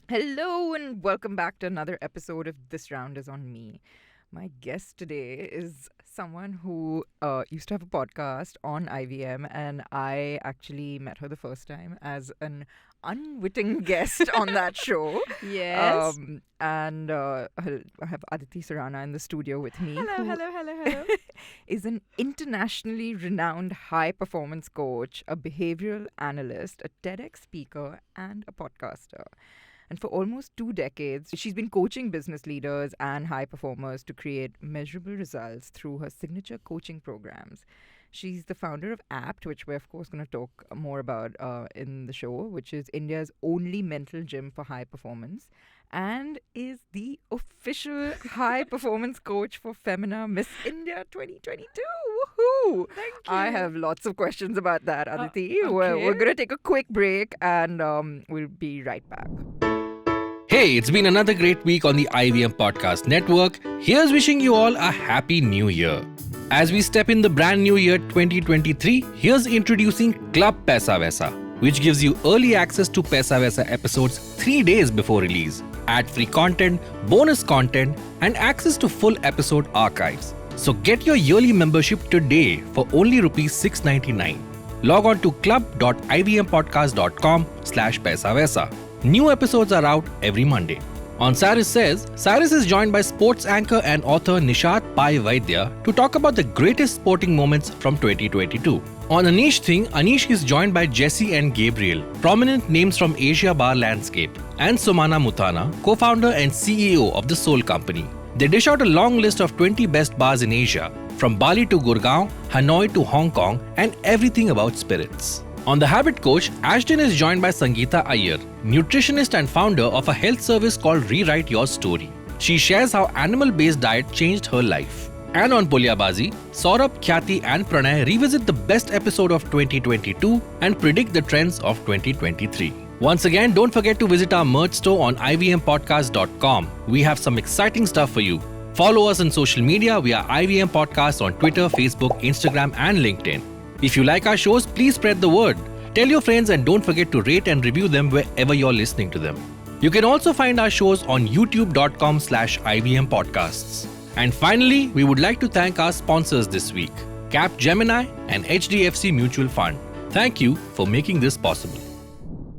Hello and welcome back to another episode of This Round is on Me. My guest today is someone who used to have a podcast on IVM, and I actually met her the first time as an unwitting guest on that show. Yes. I have Aditi Surana in the studio with me, Hello, who hello, hello, hello. is an internationally renowned high performance coach, a behavioral analyst, a TEDx speaker, and a podcaster. And for almost 2 decades, she's been coaching business leaders and high performers to create measurable results through her signature coaching programs. She's the founder of APT, which we're, of course, going to talk more about in the show, which is India's only mental gym for high performance, and is the official high performance coach for Femina Miss India 2022. Woohoo! Thank you. I have lots of questions about that, Aditi. okay. We're going to take a quick break and we'll be right back. Hey, it's been another great week on the IVM Podcast Network. Here's wishing you all a happy new year. As we step in the brand new year 2023, here's introducing Club Paisa Vaisa, which gives you early access to Paisa Vaisa episodes 3 days before release, ad-free content, bonus content, and access to full episode archives. So get your yearly membership today for only Rs 699. Log on to club.ivmpodcast.com/Paisa Vaisa. New episodes are out every Monday. On Cyrus Says, Cyrus is joined by sports anchor and author Nishat Pai Vaidya to talk about the greatest sporting moments from 2022. On Anish Thing, Anish is joined by Jesse and Gabriel, prominent names from Asia bar landscape, and Somana Mutana, co-founder and CEO of the Soul Company. They dish out a long list of 20 best bars in Asia, from Bali to Gurgaon, Hanoi to Hong Kong, and everything about spirits. On The Habit Coach, Ashton is joined by Sangeeta Iyer, nutritionist and founder of a health service called Rewrite Your Story. She shares how animal-based diet changed her life. And on Pulyabazi, Saurabh, Khyati and Pranay revisit the best episode of 2022 and predict the trends of 2023. Once again, don't forget to visit our merch store on ivmpodcast.com. We have some exciting stuff for you. Follow us on social media. We are IVM Podcast on Twitter, Facebook, Instagram and LinkedIn. If you like our shows, please spread the word. Tell your friends and don't forget to rate and review them wherever you're listening to them. You can also find our shows on youtube.com/IVM Podcasts. And finally, we would like to thank our sponsors this week, Capgemini and HDFC Mutual Fund. Thank you for making this possible.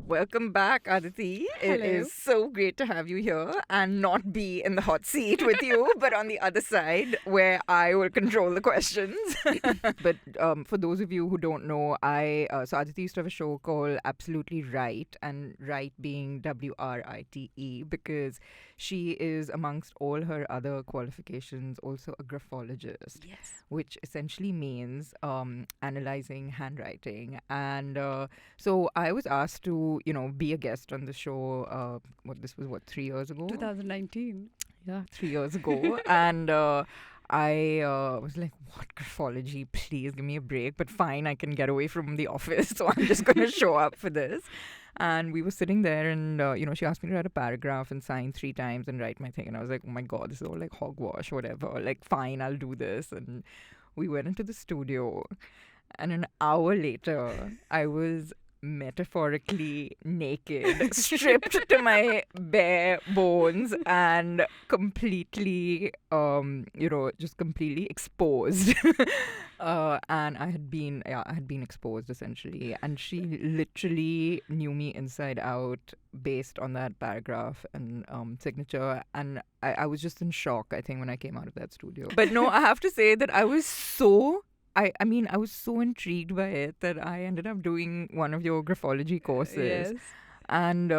Welcome back, Aditi. It Hello. is so great to have you here and not be in the hot seat with you, but on the other side where I will control the questions. But for those of you who don't know, so Aditi used to have a show called Absolutely Right, and right being WRITE, because she is, amongst all her other qualifications, also a graphologist, Yes. which essentially means analyzing handwriting. And so I was asked to, be a guest on the show. This was 3 years ago? 2019. Yeah, 3 years ago. And I was like, what graphology? Please give me a break. But fine, I can get away from the office. So I'm just going to show up for this. And we were sitting there and, she asked me to write a paragraph and sign 3 times and write my thing. And I was like, oh my God, this is all like hogwash, whatever. Like, fine, I'll do this. And we went into the studio. And an hour later, I was metaphorically naked, stripped to my bare bones and completely, just completely exposed. And I had been exposed essentially. And she literally knew me inside out based on that paragraph and signature. And I was just in shock, I think, when I came out of that studio. But no, I have to say that I was so I was so intrigued by it that I ended up doing one of your graphology courses. Yes. And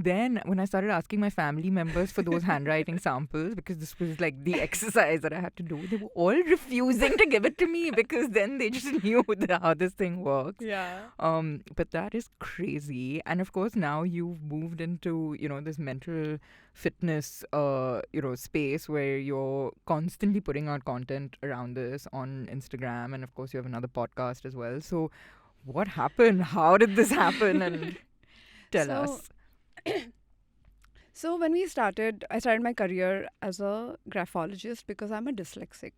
then when I started asking my family members for those handwriting samples, because this was like the exercise that I had to do, they were all refusing to give it to me because then they just knew how this thing works. Yeah. But that is crazy. And of course, now you've moved into, this mental fitness, space where you're constantly putting out content around this on Instagram. And of course, you have another podcast as well. So what happened? How did this happen? And tell us. So when I started my career as a graphologist because I'm a dyslexic.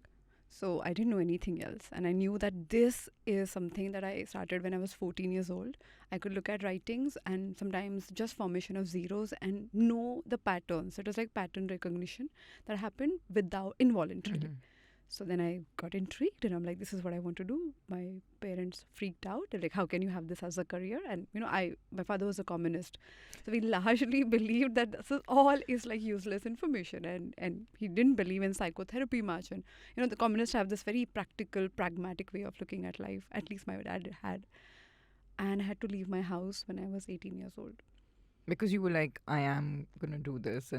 So I didn't know anything else. And I knew that this is something that I started when I was 14 years old. I could look at writings and sometimes just formation of zeros and know the patterns. It was like pattern recognition that happened without involuntarily. So then I got intrigued and I'm like, this is what I want to do. My parents freaked out. They're like, how can you have this as a career? And, my father was a communist. So we largely believed that this is all is like useless information. And he didn't believe in psychotherapy much. And, the communists have this very practical, pragmatic way of looking at life. At least my dad had. And I had to leave my house when I was 18 years old. Because you were like, I am going to do this.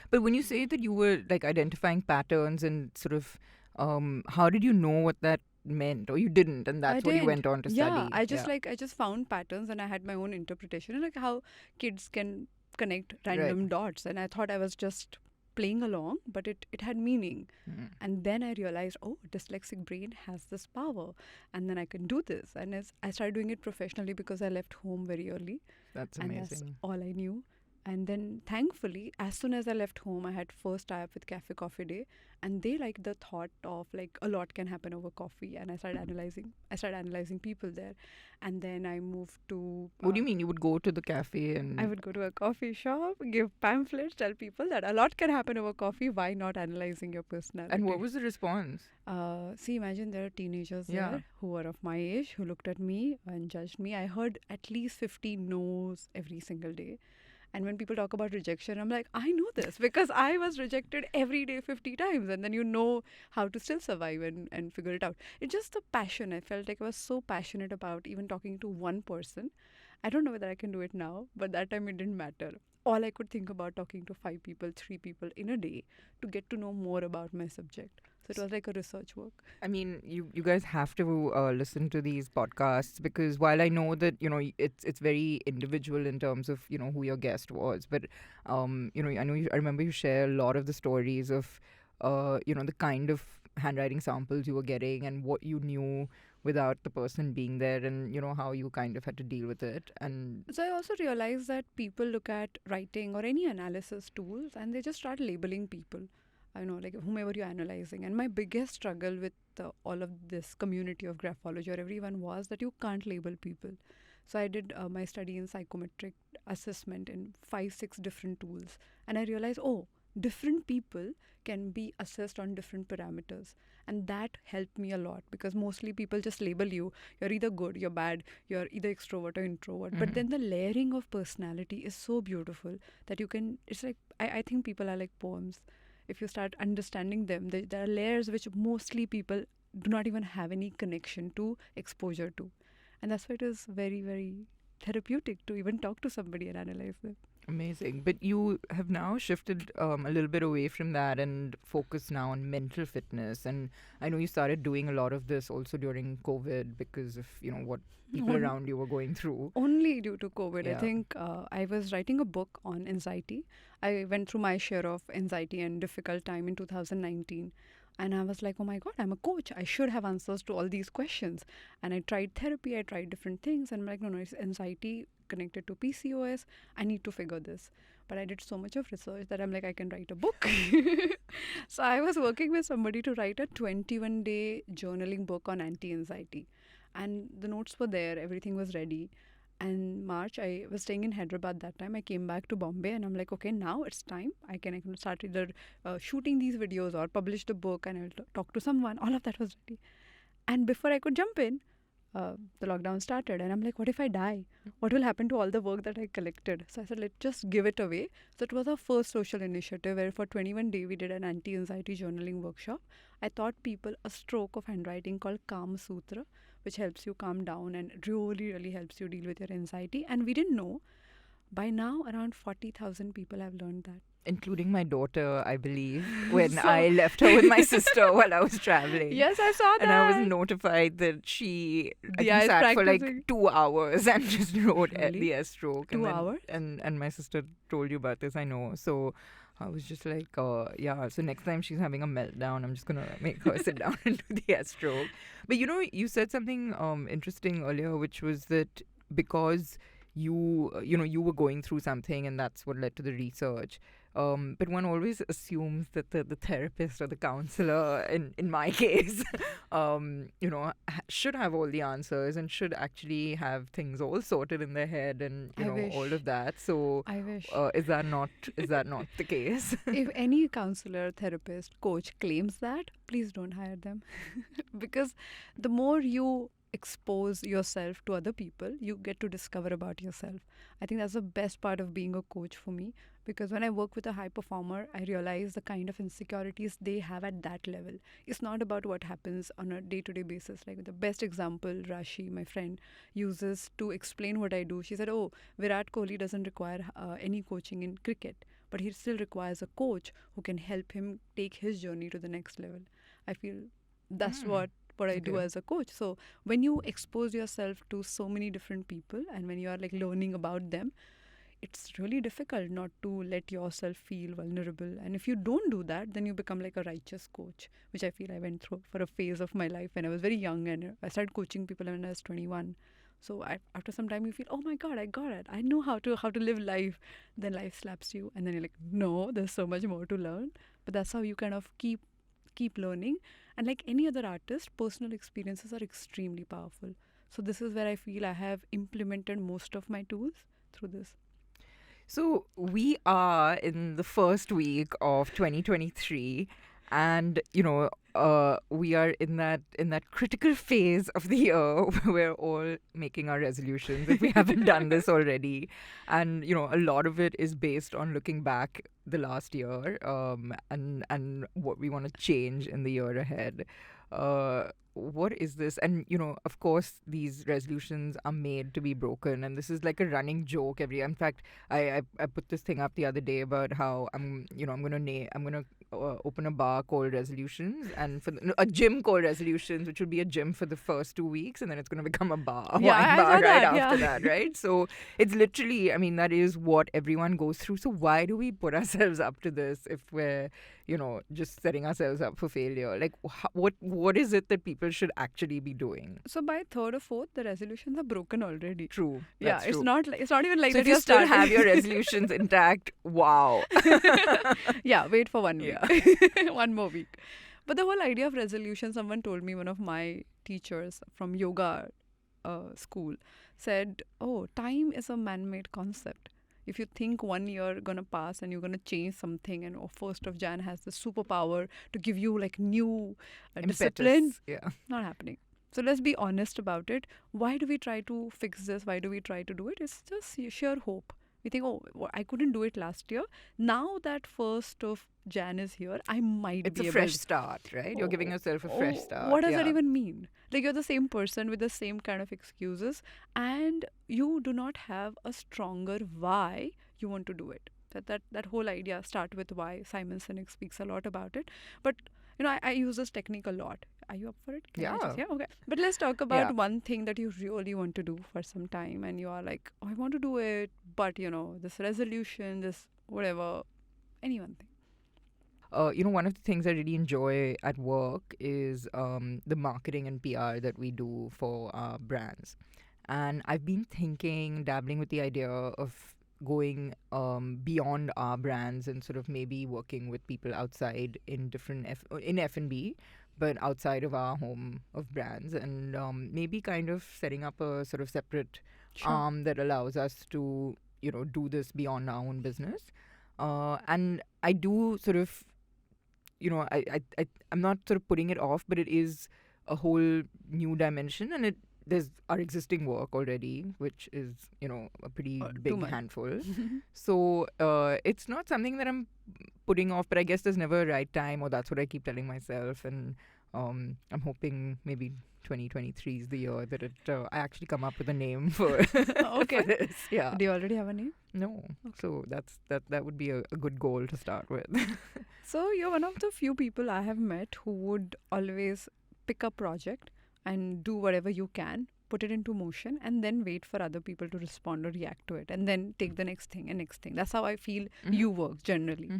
But when you say that you were like identifying patterns and sort of, how did you know what that meant? Or you didn't, and that's what you went on to study? Yeah, I just found patterns and I had my own interpretation, like how kids can connect random dots. And I thought I was just playing along, but it had meaning. And then I realized, dyslexic brain has this power, and then I can do this. And as I started doing it professionally because I left home very early. That's amazing. And that's all I knew. And then thankfully, as soon as I left home, I had first tie-up with Cafe Coffee Day, and they liked the thought of like a lot can happen over coffee. And I started analyzing people there. And then I moved to... what do you mean? You would go to the cafe and... I would go to a coffee shop, give pamphlets, tell people that a lot can happen over coffee. Why not analyzing your personality? And what was the response? See, imagine there are teenagers there who were of my age, who looked at me and judged me. I heard at least 50 no's every single day. And when people talk about rejection, I'm like, I know this because I was rejected every day 50 times. And then you know how to still survive and figure it out. It's just the passion. I felt like I was so passionate about even talking to one person. I don't know whether I can do it now, but that time it didn't matter. All I could think about talking to 5 people, 3 people in a day to get to know more about my subject. So it was like a research work. I mean, you guys have to listen to these podcasts because while I know that, it's very individual in terms of, who your guest was. But, I remember you share a lot of the stories of, the kind of handwriting samples you were getting and what you knew without the person being there and, how you kind of had to deal with it. And so I also realized that people look at writing or any analysis tools and they just start labeling people. I know, like whomever you're analyzing. And my biggest struggle with all of this community of graphology or everyone was that you can't label people. So I did my study in psychometric assessment in 5-6 different tools. And I realized, different people can be assessed on different parameters. And that helped me a lot because mostly people just label you. You're either good, you're bad, you're either extrovert or introvert. But then the layering of personality is so beautiful that you can, it's like, I think people are like poems. If you start understanding them, there are layers which mostly people do not even have any connection to, exposure to. And that's why it is very, very therapeutic to even talk to somebody and analyze them. Amazing. But you have now shifted a little bit away from that and focus now on mental fitness. And I know you started doing a lot of this also during COVID because of, what people around you were going through. Only due to COVID. I think I was writing a book on anxiety. I went through my share of anxiety and difficult time in 2019. And I was like, oh my God, I'm a coach. I should have answers to all these questions. And I tried therapy. I tried different things. And I'm like, no, it's anxiety connected to PCOS. I need to figure this. But I did so much of research that I'm like, I can write a book. So I was working with somebody to write a 21-day journaling book on anti-anxiety. And the notes were there. Everything was ready. And March, I was staying in Hyderabad that time. I came back to Bombay and I'm like, okay, now it's time. I can start either shooting these videos or publish the book and I'll talk to someone. All of that was ready. And before I could jump in, the lockdown started. And I'm like, what if I die? What will happen to all the work that I collected? So I said, let's just give it away. So it was our first social initiative where for 21 days we did an anti-anxiety journaling workshop. I taught people a stroke of handwriting called Kama Sutra, which helps you calm down and really, really helps you deal with your anxiety. And we didn't know. By now, around 40,000 people have learned that. Including my daughter, I believe, when I left her with my sister while I was traveling. Yes, I saw that. And I was notified that she sat for like 2 hours and just wrote the S stroke. 2 hours? And my sister told you about this, I know. So I was just like, so next time she's having a meltdown, I'm just going to make her sit down and do the S stroke. But you said something interesting earlier, which was that because you were going through something and that's what led to the research. But one always assumes that the therapist or the counselor, in my case, should have all the answers and should actually have things all sorted in their head and all of that. So I wish. is that not the case? If any counselor, therapist, coach claims that, please don't hire them. Because the more you expose yourself to other people, you get to discover about yourself. I think that's the best part of being a coach for me, because when I work with a high performer, I realize the kind of insecurities they have at that level. It's not about what happens on a day-to-day basis. Like the best example Rashi, my friend, uses to explain what I do. She said, oh, Virat Kohli doesn't require any coaching in cricket, but he still requires a coach who can help him take his journey to the next level. I feel that's what I do as a coach. So when you expose yourself to so many different people and when you are like learning about them, it's really difficult not to let yourself feel vulnerable. And if you don't do that, then you become like a righteous coach, which I feel I went through for a phase of my life when I was very young, and I started coaching people when I was 21. So after some time you feel, oh my God, I got it. I know how to live life. Then life slaps you and then you're like, no, there's so much more to learn. But that's how you kind of keep learning. And like any other artist, personal experiences are extremely powerful. So this is where I feel I have implemented most of my tools through this. So we are in the first week of 2023, and we are in that critical phase of the year where we're all making our resolutions if we haven't done this already. And a lot of it is based on looking back the last year, and what we want to change in the year ahead. What is this? And of course these resolutions are made to be broken, and this is like a running joke every year. In fact, I put this thing up the other day about how I'm gonna open a bar called Resolutions, and a gym called Resolutions, which will be a gym for the first 2 weeks, and then it's gonna become a bar, wine bar right after that, right? So it's literally, that is what everyone goes through. So why do we put ourselves up to this if we're just setting ourselves up for failure? Like what is it that people should actually be doing? So by third or fourth, the resolutions are broken already. True. Yeah, it's not even like so that. If you still have your resolutions intact, wow. Yeah, wait for 1 week. 1 more week. But the whole idea of resolution, someone told me, one of my teachers from yoga school said, oh, time is a man-made concept. If you think 1 year gonna pass and you're gonna change something, and 1st of Jan has the superpower to give you like new discipline, not happening. So let's be honest about it. Why do we try to fix this? Why do we try to do it? It's just sheer hope. We think, oh, I couldn't do it last year. Now that 1st of Jan is here, I might be able. It's a fresh start, right? You're giving yourself a fresh start. What does that even mean? Like, you're the same person with the same kind of excuses, and you do not have a stronger why you want to do it. That whole idea, start with why. Simon Sinek speaks a lot about it. But I use this technique a lot. Are you up for it? Yeah. Okay. But let's talk about one thing that you really want to do for some time, and you are like, oh, I want to do it, but this resolution, this whatever, any one thing. One of the things I really enjoy at work is the marketing and PR that we do for our brands. And I've been dabbling with the idea of going beyond our brands and sort of maybe working with people outside in different in F&B, but outside of our home of brands, and maybe kind of setting up a sort of separate arm that allows us to do this beyond our own business. And I do sort of I'm not sort of putting it off, but it is a whole new dimension, and there's our existing work already, which is a pretty big handful. So it's not something that I'm putting off, but I guess there's never a right time, or that's what I keep telling myself. And I'm hoping maybe 2023 is the year that I actually come up with a name for, for this. Yeah. Do you already have a name? No. Okay. So that would be a good goal to start with. So you're one of the few people I have met who would always pick a project and do whatever you can, put it into motion, and then wait for other people to respond or react to it, and then take the next thing and next thing. That's how I feel you work generally.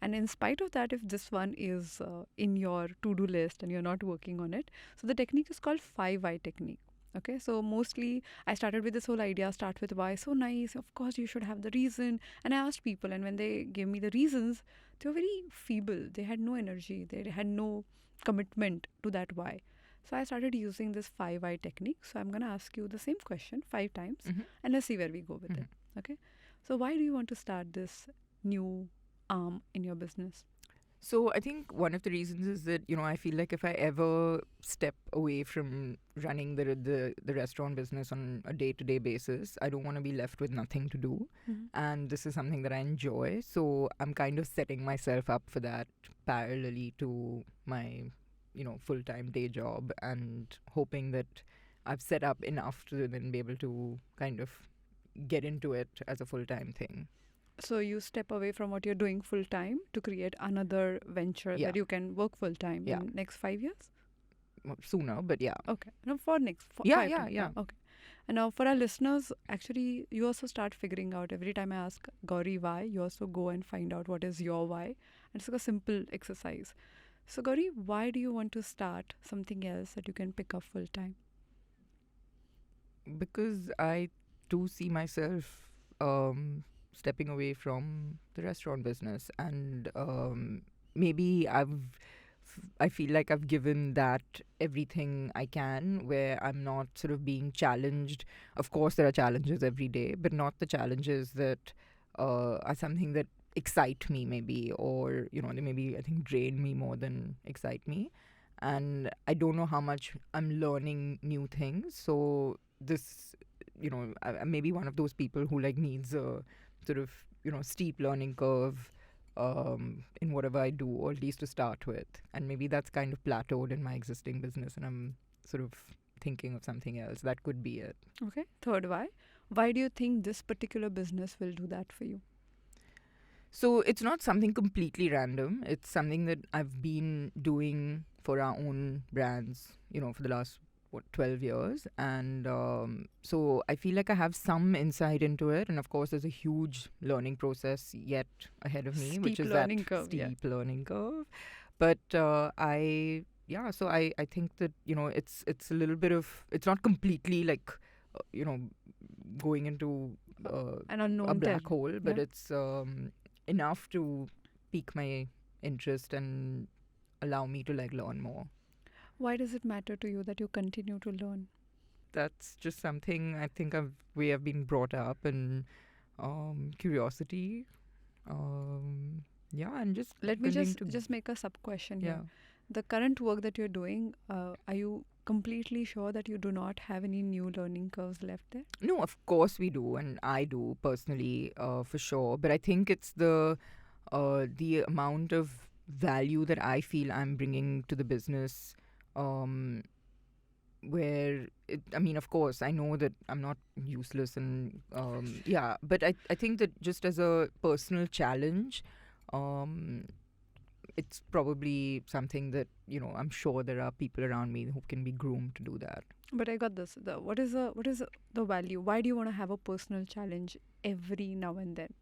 And in spite of that, if this one is in your to-do list and you're not working on it, so the technique is called 5 why technique. Okay, so mostly I started with this whole idea, start with why, so nice, of course you should have the reason. And I asked people, and when they gave me the reasons, they were very feeble. They had no energy, they had no commitment to that why. So I started using this 5 why technique. So I'm going to ask you the same question 5 times, and let's see where we go with it. Okay, so why do you want to start this new arm in your business? So I think one of the reasons is that, I feel like if I ever step away from running the restaurant business on a day-to-day basis, I don't want to be left with nothing to do. And this is something that I enjoy. So I'm kind of setting myself up for that parallelly to my, full-time day job, and hoping that I've set up enough to then be able to kind of get into it as a full-time thing. So you step away from what you're doing full time to create another venture that you can work full time in next 5 years? Well, sooner, but yeah. Okay. No, for next 5 Yeah. Okay. And now for our listeners, actually, you also start figuring out every time I ask Gauri why, you also go and find out what is your why. And it's like a simple exercise. So Gauri, why do you want to start something else that you can pick up full time? Because I do see myself stepping away from the restaurant business, and maybe I feel like I've given that everything I can, where I'm not sort of being challenged. Of course there are challenges every day, but not the challenges that are something that excite me, maybe, or they maybe, I think, drain me more than excite me. And I don't know how much I'm learning new things, so this, I may be one of those people who like needs a sort of steep learning curve in whatever I do, or at least to start with. And maybe that's kind of plateaued in my existing business, and I'm sort of thinking of something else. That could be it. Okay. Third why. Why do you think this particular business will do that for you? So it's not something completely random. It's something that I've been doing for our own brands, for the last 12 years. And so I feel like I have some insight into it. And of course, there's a huge learning process yet ahead of me, which is that steep learning curve. But so I think that, it's a little bit of, it's not completely like, going into an unknown a black hole, but it's enough to pique my interest and allow me to like learn more. Why does it matter to you that you continue to learn? That's just something I think we have been brought up, and curiosity. And just let me just make a sub question here. The current work that you're doing, are you completely sure that you do not have any new learning curves left there? No, of course we do, and I do personally, for sure. But I think it's the amount of value that I feel I'm bringing to the business. Where of course I know that I'm not useless, and but I think that just as a personal challenge, it's probably something that I'm sure there are people around me who can be groomed to do that. But I got this. What is the value? Why do you want to have a personal challenge every now and then?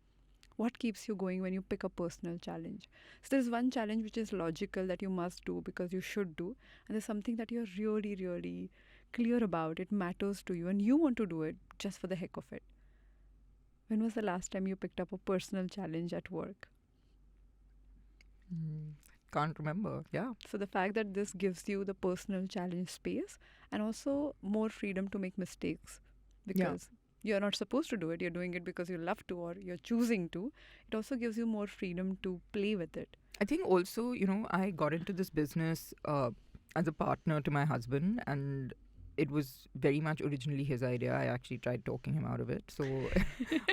What keeps you going when you pick a personal challenge? So there's one challenge which is logical that you must do because you should do, and there's something that you're really, really clear about. It matters to you and you want to do it just for the heck of it. When was the last time you picked up a personal challenge at work? Can't remember. Yeah. So the fact that this gives you the personal challenge space and also more freedom to make mistakes, because you're not supposed to do it, you're doing it because you love to or you're choosing to. It also gives you more freedom to play with it. I think also, I got into this business as a partner to my husband, and it was very much originally his idea. I actually tried talking him out of it. So,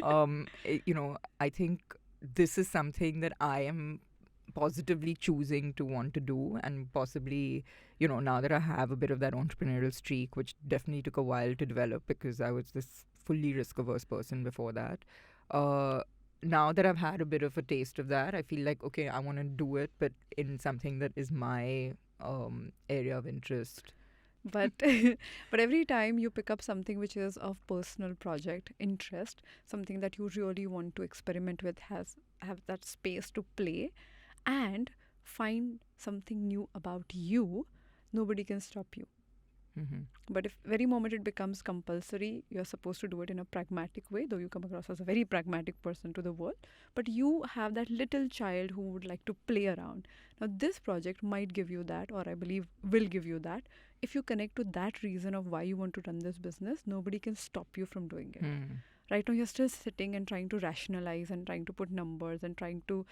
I think this is something that I am positively choosing to want to do, and possibly, now that I have a bit of that entrepreneurial streak, which definitely took a while to develop because I was this fully risk-averse person before that. Now that I've had a bit of a taste of that, I feel like, okay, I want to do it, but in something that is my area of interest. But but every time you pick up something which is of personal project interest, something that you really want to experiment with, have that space to play and find something new about you, nobody can stop you. But if very moment it becomes compulsory, you're supposed to do it in a pragmatic way, though you come across as a very pragmatic person to the world. But you have that little child who would like to play around. Now, this project might give you that, or I believe will give you that. If you connect to that reason of why you want to run this business, nobody can stop you from doing it. Right now, you're still sitting and trying to rationalize and trying to put numbers and trying to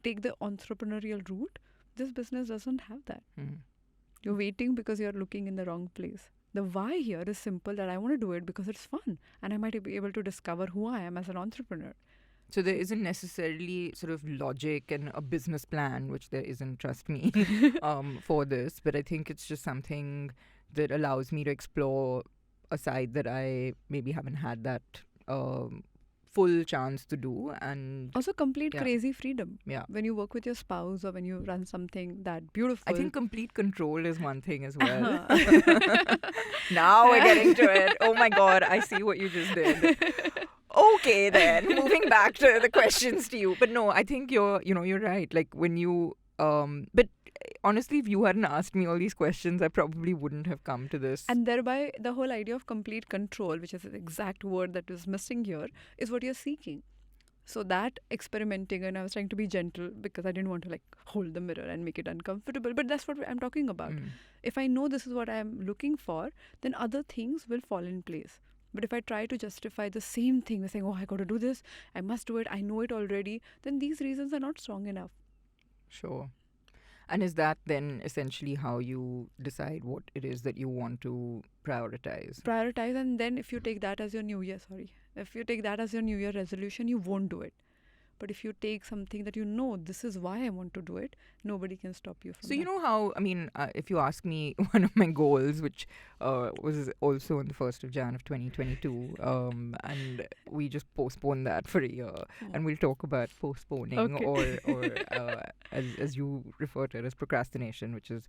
take the entrepreneurial route. This business doesn't have that. You're waiting because you're looking in the wrong place. The why here is simple, that I want to do it because it's fun and I might be able to discover who I am as an entrepreneur. So there isn't necessarily sort of logic and a business plan, which there isn't, trust me, for this. But I think it's just something that allows me to explore a side that I maybe haven't had that full chance to do. And also complete crazy freedom. Yeah. When you work with your spouse or when you run something that beautiful. I think complete control is one thing as well. Now we're getting to it. Oh my God, I see what you just did. Okay, then moving back to the questions to you. But no, I think you're right. Like when you, but honestly, if you hadn't asked me all these questions, I probably wouldn't have come to this. And thereby, the whole idea of complete control, which is the exact word that is missing here, is what you're seeking. So that experimenting, and I was trying to be gentle because I didn't want to like hold the mirror and make it uncomfortable. But that's what I'm talking about. If I know this is what I'm looking for, then other things will fall in place. But if I try to justify the same thing by saying, oh, I got to do this, I must do it, I know it already, then these reasons are not strong enough. Sure. And is that then essentially how you decide what it is that you want to prioritize? Prioritize, and then if you take that as your New Year resolution, you won't do it. But if you take something that you know, this is why I want to do it, nobody can stop you from that. So you know how, I mean, if you ask me, one of my goals, which was also on the 1st of Jan of 2022, and we just postponed that for a year, and we'll talk about postponing or as you refer to it as procrastination, which is,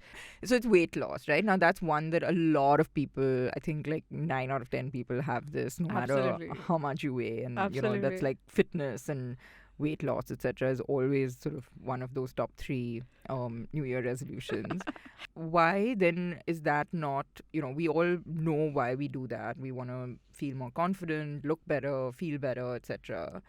so it's weight loss, right? Now that's one that a lot of people, I think like 9 out of 10 people have this, no matter how much you weigh, and that's like fitness and weight loss, etc., is always sort of one of those top 3 New Year resolutions. Why then is that not, we all know why we do that. We want to feel more confident, look better, feel better, etc.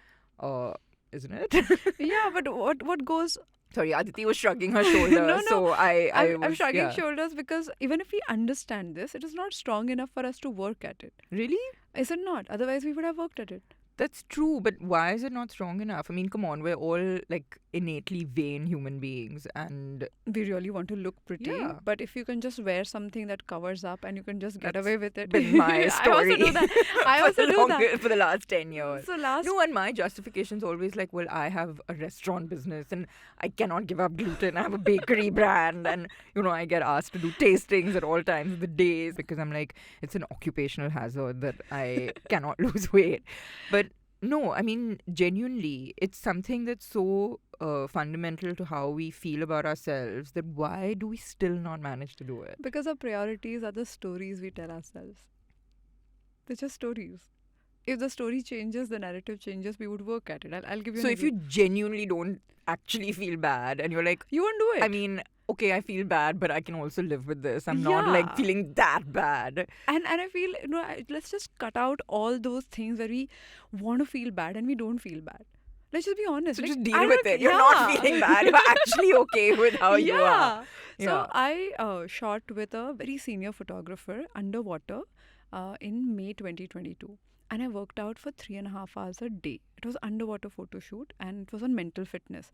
Isn't it? Yeah, but what goes... Sorry, Aditi was shrugging her shoulders. No. So I'm shrugging shoulders because even if we understand this, it is not strong enough for us to work at it. Really? Is it not? Otherwise, we would have worked at it. That's true, but why is it not strong enough? I mean, come on, we're all like innately vain human beings, and we really want to look pretty. Yeah. But if you can just wear something that covers up and you can just get away with it. Been my story. I also do that. For the last 10 years. So No, and my justification's always like, well, I have a restaurant business and I cannot give up gluten. I have a bakery brand, and I get asked to do tastings at all times of the days because I'm like, it's an occupational hazard that I cannot lose weight. But no, I mean, genuinely, it's something that's so fundamental to how we feel about ourselves that why do we still not manage to do it? Because our priorities are the stories we tell ourselves. They're just stories. If the story changes, the narrative changes, we would work at it. I'll give you So if you genuinely don't actually feel bad and you're like, you won't do it. I mean, okay, I feel bad, but I can also live with this. I'm not like feeling that bad. And I feel, let's just cut out all those things where we want to feel bad and we don't feel bad. Let's just be honest. So just deal with it. You're not feeling bad. You're actually okay with how you are. So I shot with a very senior photographer underwater in May 2022. And I worked out for 3.5 hours a day. It was underwater photo shoot and it was on mental fitness.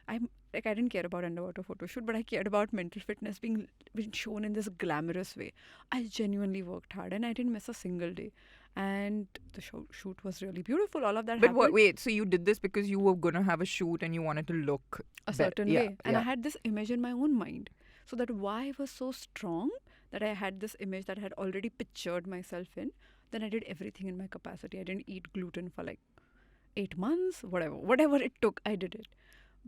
I didn't care about underwater photo shoot, but I cared about mental fitness being shown in this glamorous way. I genuinely worked hard and I didn't miss a single day. And the shoot was really beautiful. All of that happened. But wait, so you did this because you were going to have a shoot and you wanted to look a certain way. And I had this image in my own mind. So that why was so strong that I had this image that I had already pictured myself in. Then I did everything in my capacity. I didn't eat gluten for like 8 months, whatever it took, I did it.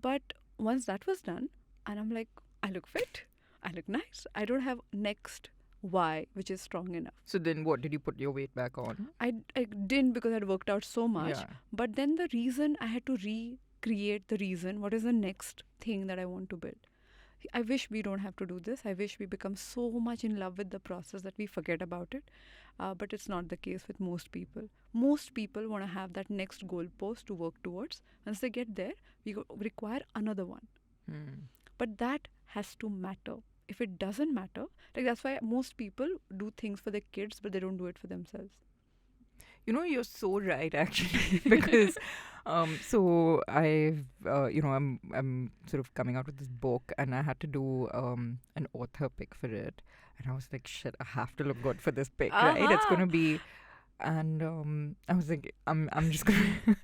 But once that was done, and I'm like, I look fit, I look nice, I don't have next why, which is strong enough. So then what, did you put your weight back on? I didn't, because I'd worked out so much. Yeah. But then the reason, I had to recreate the reason, what is the next thing that I want to build. I wish we don't have to do this. I wish we become so much in love with the process that we forget about it. But it's not the case with most people. Most people want to have that next goalpost to work towards. Once they get there, require another one. But that has to matter. If it doesn't matter, like that's why most people do things for their kids, but they don't do it for themselves. You're so right, actually, because so I've I'm sort of coming out with this book, and I had to do an author pick for it, and I was like, shit, I have to look good for this pick, right? It's gonna be, and I was like, I'm just gonna.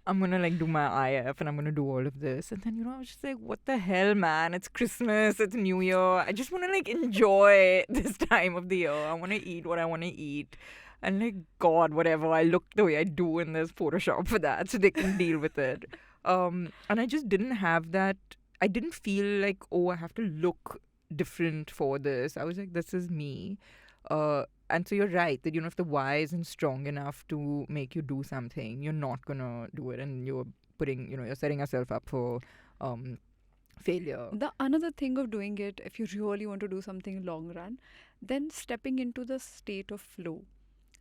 I'm gonna like do my IF and I'm gonna do all of this. And then, I was just like, what the hell, man? It's Christmas, it's New Year. I just wanna like enjoy this time of the year. I wanna eat what I wanna eat. And like, God, whatever, I look the way I do in this Photoshop for that so they can deal with it. And I just didn't have that. I didn't feel like, oh, I have to look different for this. I was like, this is me. And so you're right that, if the why isn't strong enough to make you do something, you're not going to do it. And you're putting, you're setting yourself up for failure. The another thing of doing it, if you really want to do something long run, then stepping into the state of flow.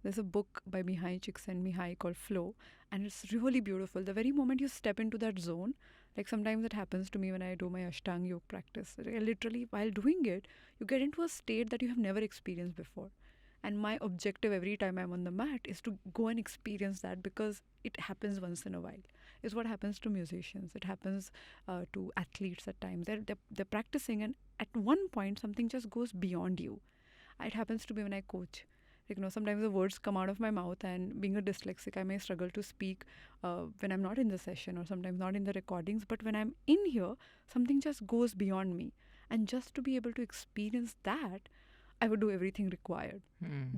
There's a book by Mihai Csikszentmihalyi called Flow, and it's really beautiful. The very moment you step into that zone, like sometimes it happens to me when I do my Ashtanga yoga practice. Literally, while doing it, you get into a state that you have never experienced before. And my objective every time I'm on the mat is to go and experience that, because it happens once in a while. It's what happens to musicians. It happens to athletes at times. They're practicing, and at one point, something just goes beyond you. It happens to me when I coach. Like, sometimes the words come out of my mouth, and being a dyslexic, I may struggle to speak when I'm not in the session, or sometimes not in the recordings. But when I'm in here, something just goes beyond me. And just to be able to experience that, I would do everything required.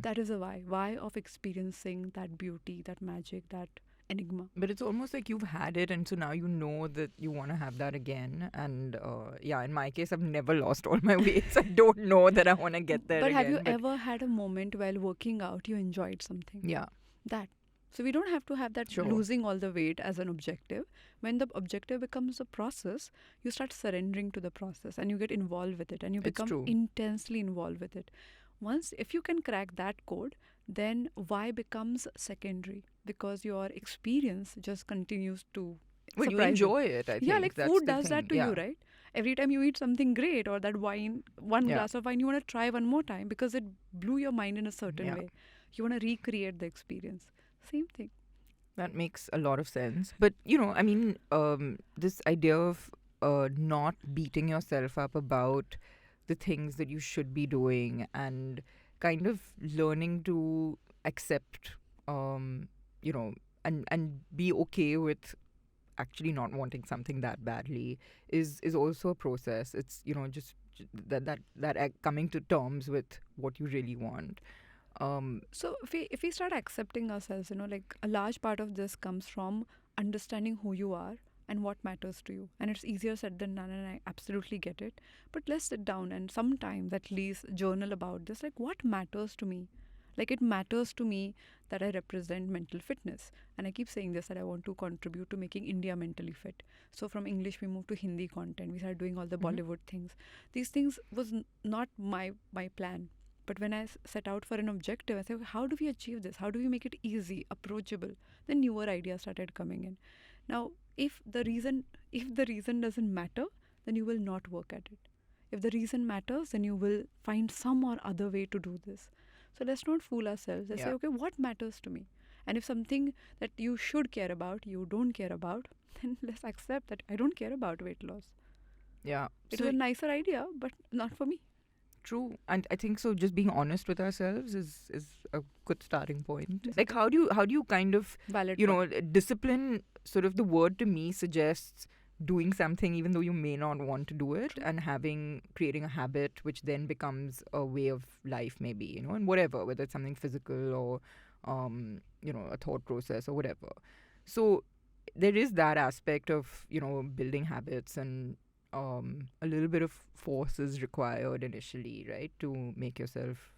That is a why of experiencing that beauty, that magic, that enigma. But it's almost like you've had it, and so now you know that you want to have that again. And in my case, I've never lost all my weight, so I don't know that I want to get there But again. have you ever had a moment while working out you enjoyed something? Yeah. That. So we don't have to have that losing all the weight as an objective. When the objective becomes a process, you start surrendering to the process, and you get involved with it, and you become intensely involved with it. Once, if you can crack that code, then why becomes secondary, because your experience just continues to Well, you enjoy it, I think. Yeah, like that's food does that to you, right? Every time you eat something great, or that wine, one glass of wine, you want to try one more time because it blew your mind in a certain way. You want to recreate the experience. Same thing. That makes a lot of sense. But, this idea of not beating yourself up about the things that you should be doing, and kind of learning to accept, and be okay with actually not wanting something that badly is also a process. It's, just that coming to terms with what you really want. So if we start accepting ourselves, like a large part of this comes from understanding who you are and what matters to you. And it's easier said than done, and I absolutely get it. But let's sit down and sometimes at least journal about this. Like, what matters to me? Like, it matters to me that I represent mental fitness. And I keep saying this, that I want to contribute to making India mentally fit. So from English, we moved to Hindi content. We started doing all the Bollywood things. These things was not my plan. But when I set out for an objective, I said, how do we achieve this? How do we make it easy, approachable? Then newer ideas started coming in. Now, if the reason doesn't matter, then you will not work at it. If the reason matters, then you will find some or other way to do this. So let's not fool ourselves. Let's say, okay, what matters to me? And if something that you should care about, you don't care about, then let's accept that I don't care about weight loss. Yeah. It's a nicer idea, but not for me. True. And I think so just being honest with ourselves is a good starting point. Like, how do you kind of, discipline, sort of the word to me suggests doing something even though you may not want to do it. True. And creating a habit which then becomes a way of life, maybe, and whatever, whether it's something physical or, a thought process or whatever. So there is that aspect of, building habits, and a little bit of force is required initially, right, to make yourself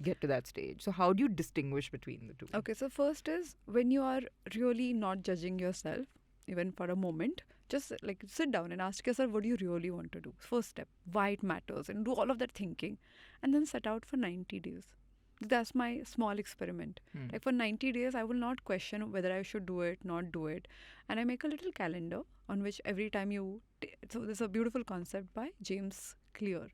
get to that stage. So how do you distinguish between the two? Okay, so first is when you are really not judging yourself, even for a moment, just like sit down and ask yourself, what do you really want to do? First step, why it matters, and do all of that thinking, and then set out for 90 days. That's my small experiment. Like for 90 days, I will not question whether I should do it, not do it. And I make a little calendar on which every time so there's a beautiful concept by James Clear.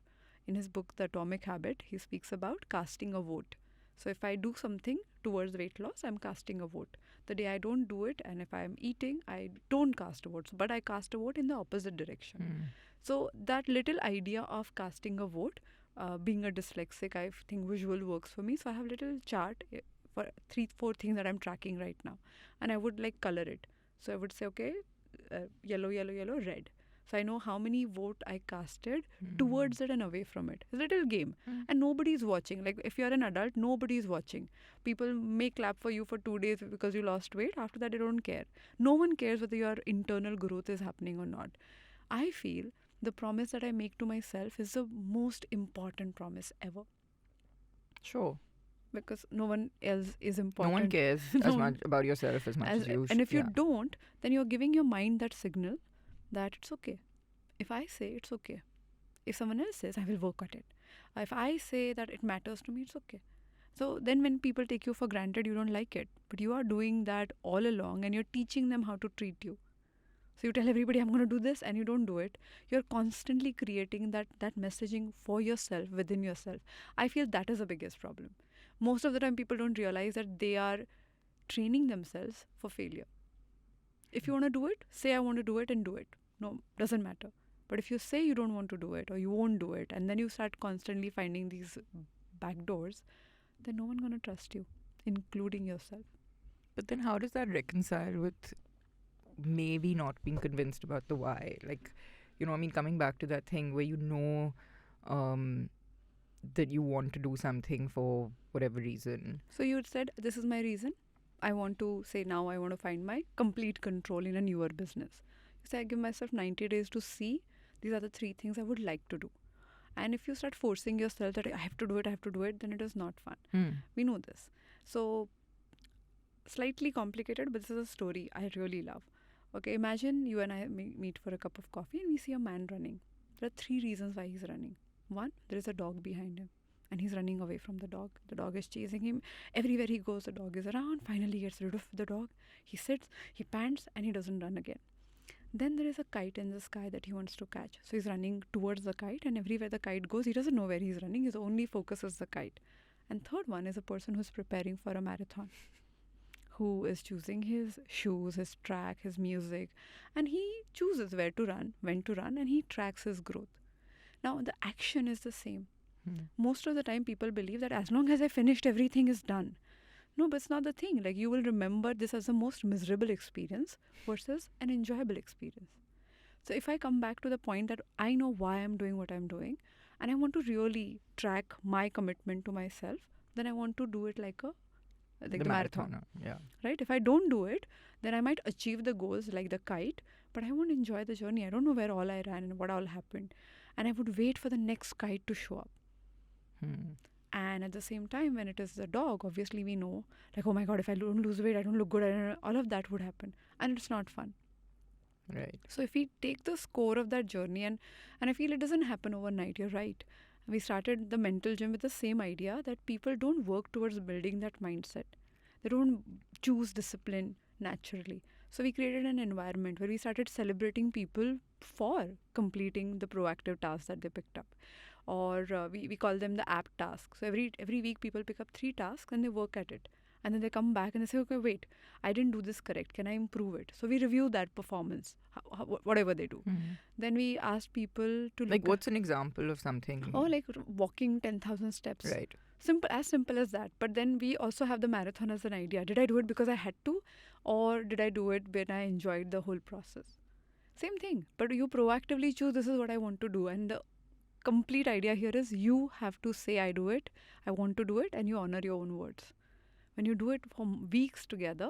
In his book, The Atomic Habit, he speaks about casting a vote. So if I do something towards weight loss, I'm casting a vote. The day I don't do it, and if I'm eating, I don't cast a vote, but I cast a vote in the opposite direction. So that little idea of casting a vote, being a dyslexic, I think visual works for me. So I have a little chart for 3-4 things that I'm tracking right now, and I would like color it. So I would say, okay, yellow, yellow, yellow, red. So I know how many vote I casted towards it and away from it. It's a little game. And nobody's watching. Like if you're an adult, nobody's watching. People may clap for you for 2 days because you lost weight. After that, they don't care. No one cares whether your internal growth is happening or not. I feel the promise that I make to myself is the most important promise ever. Sure. Because no one else is important. No one cares as much about yourself as much as you. And if you don't, then you're giving your mind that signal that it's okay. If I say it's okay. If someone else says, I will work at it. If I say that it matters to me, it's okay. So then when people take you for granted, you don't like it. But you are doing that all along and you're teaching them how to treat you. So you tell everybody, I'm going to do this, and you don't do it. You're constantly creating that messaging for yourself, within yourself. I feel that is the biggest problem. Most of the time, people don't realize that they are training themselves for failure. If you want to do it, say I want to do it and do it. No, doesn't matter. But if you say you don't want to do it or you won't do it, and then you start constantly finding these back doors, then no one's going to trust you, including yourself. But then how does that reconcile with maybe not being convinced about the why? Like, coming back to that thing where that you want to do something for whatever reason. So you said, this is my reason. I want to say now I want to find my complete control in a newer business. You say I give myself 90 days to see these are the 3 things I would like to do. And if you start forcing yourself that I have to do it, then it is not fun. We know this. So slightly complicated, but this is a story I really love. Okay, imagine you and I meet for a cup of coffee and we see a man running. There are 3 reasons why he's running. 1, there is a dog behind him and he's running away from the dog. The dog is chasing him. Everywhere he goes, the dog is around. Finally, he gets rid of the dog. He sits, he pants, and he doesn't run again. Then there is a kite in the sky that he wants to catch. So he's running towards the kite, and everywhere the kite goes, he doesn't know where he's running. His only focus is the kite. And third one is a person who's preparing for a marathon, who is choosing his shoes, his track, his music, and he chooses where to run, when to run, and he tracks his growth. Now, the action is the same. Most of the time, people believe that as long as I finished, everything is done. No, but it's not the thing. Like, you will remember this as the most miserable experience versus an enjoyable experience. So if I come back to the point that I know why I'm doing what I'm doing, and I want to really track my commitment to myself, then I want to do it like the marathon. Yeah. Right? If I don't do it, then I might achieve the goals like the kite, but I won't enjoy the journey. I don't know where all I ran and what all happened. And I would wait for the next kite to show up. And at the same time, when it is the dog, obviously we know, like, oh my God, if I don't lose weight, I don't look good. All of that would happen. And it's not fun. Right. So if we take the score of that journey, and I feel it doesn't happen overnight, you're right. We started the mental gym with the same idea that people don't work towards building that mindset. They don't choose discipline naturally. So we created an environment where we started celebrating people for completing the proactive tasks that they picked up. Or we call them the APT tasks. So every week people pick up 3 tasks and they work at it. And then they come back and they say, okay, wait, I didn't do this correct. Can I improve it? So we review that performance, whatever they do. Then we ask people to like, what's an example of something? Oh, like walking 10,000 steps. Right. Simple as that. But then we also have the marathon as an idea. Did I do it because I had to? Or did I do it when I enjoyed the whole process? Same thing. But you proactively choose, this is what I want to do. And the complete idea here is you have to say, I do it, I want to do it, and you honor your own words. When you do it for weeks together,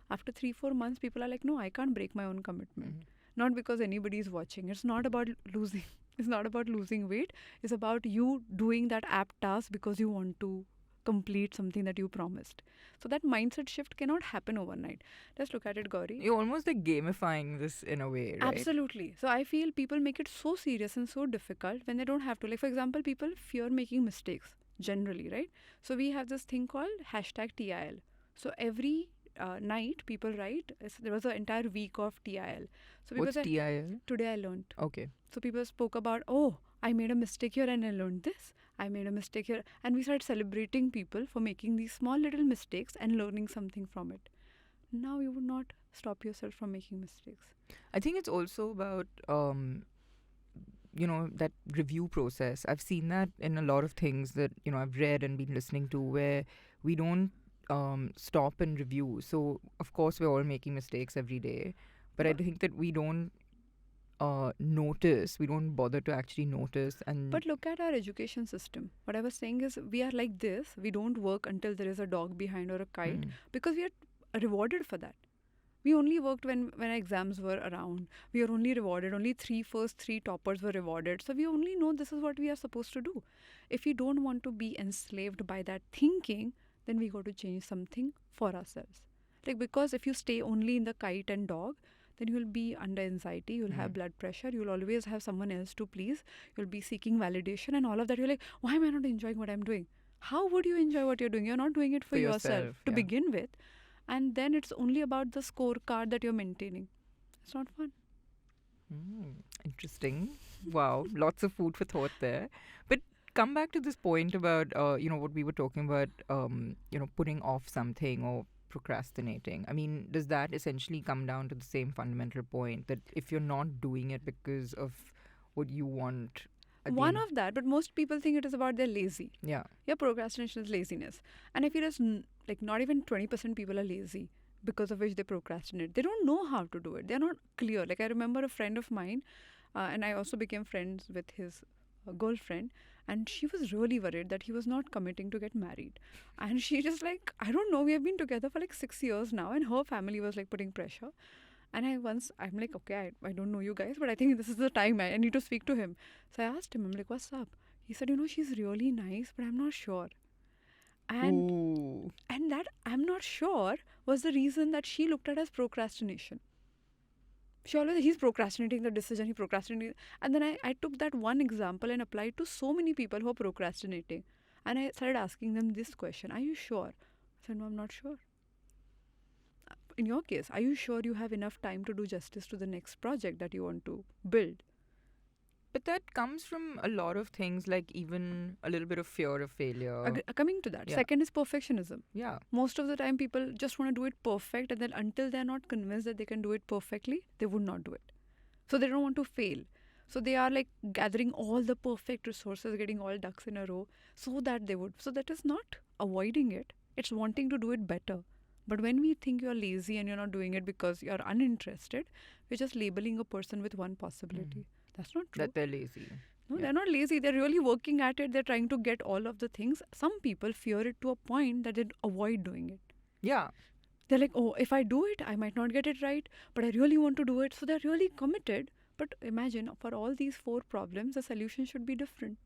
after 3-4 months, people are like, no, I can't break my own commitment. Not because anybody is watching. It's not about losing weight. It's about you doing that apt task because you want to complete something that you promised. So that mindset shift cannot happen overnight. Let's look at it, Gauri. You're almost like gamifying this in a way, right? Absolutely. So I feel people make it so serious and so difficult when they don't have to. Like, for example, people fear making mistakes generally, right? So we have this thing called hashtag TIL. So every night people write, there was an entire week of TIL. So people What's said, TIL? today I learned. Okay. So people spoke about, oh, I made a mistake here and I learned this. I made a mistake here. And we started celebrating people for making these small little mistakes and learning something from it. Now you would not stop yourself from making mistakes. I think it's also about, that review process. I've seen that in a lot of things that, I've read and been listening to where we don't stop and review. So, of course, we're all making mistakes every day. But I think that we don't notice, we don't bother to actually notice. But look at our education system. What I was saying is we are like this. We don't work until there is a dog behind or a kite because we are rewarded for that. We only worked when exams were around. We are only rewarded. Only first three toppers were rewarded. So we only know this is what we are supposed to do. If we don't want to be enslaved by that thinking, then we got to change something for ourselves. Like, because if you stay only in the kite and dog, then you'll be under anxiety, you'll have blood pressure, you'll always have someone else to please, you'll be seeking validation and all of that. You're like, why am I not enjoying what I'm doing? How would you enjoy what you're doing? You're not doing it for yourself to begin with. And then it's only about the scorecard that you're maintaining. It's not fun. Interesting. Wow. Lots of food for thought there. But come back to this point about, what we were talking about, putting off something or procrastinating. I mean, does that essentially come down to the same fundamental point that if you're not doing it because of what you want? One of that, but most people think it is about they're lazy. Yeah. Yeah, procrastination is laziness. And I feel it's not even 20% people are lazy because of which they procrastinate. They don't know how to do it. They're not clear. Like, I remember a friend of mine, and I also became friends with his girlfriend, and she was really worried that he was not committing to get married. And she just like, I don't know, we have been together for like 6 years now, and her family was like putting pressure. And I'm like, okay, I don't know you guys, but I think this is the time I need to speak to him. So I asked him, I'm like, what's up? He said, she's really nice, but I'm not sure. And that I'm not sure was the reason that she looked at as procrastination. She always, he's procrastinating the decision, he procrastinated. And then I took that one example and applied to so many people who are procrastinating. And I started asking them this question, are you sure? I said, no, I'm not sure. In your case, are you sure you have enough time to do justice to the next project that you want to build? But that comes from a lot of things, like even a little bit of fear of failure. Coming to that. Yeah. Second is perfectionism. Yeah. Most of the time people just want to do it perfect, and then until they're not convinced that they can do it perfectly, they would not do it. So they don't want to fail. So they are like gathering all the perfect resources, getting all ducks in a row so that they would. So that is not avoiding it. It's wanting to do it better. But when we think you're lazy and you're not doing it because you're uninterested, we're just labeling a person with one possibility. That's not true. That they're lazy. No, they're not lazy. They're really working at it. They're trying to get all of the things. Some people fear it to a point that they avoid doing it. Yeah. They're like, oh, if I do it, I might not get it right, but I really want to do it. So they're really committed. But imagine, for all these 4 problems, the solution should be different.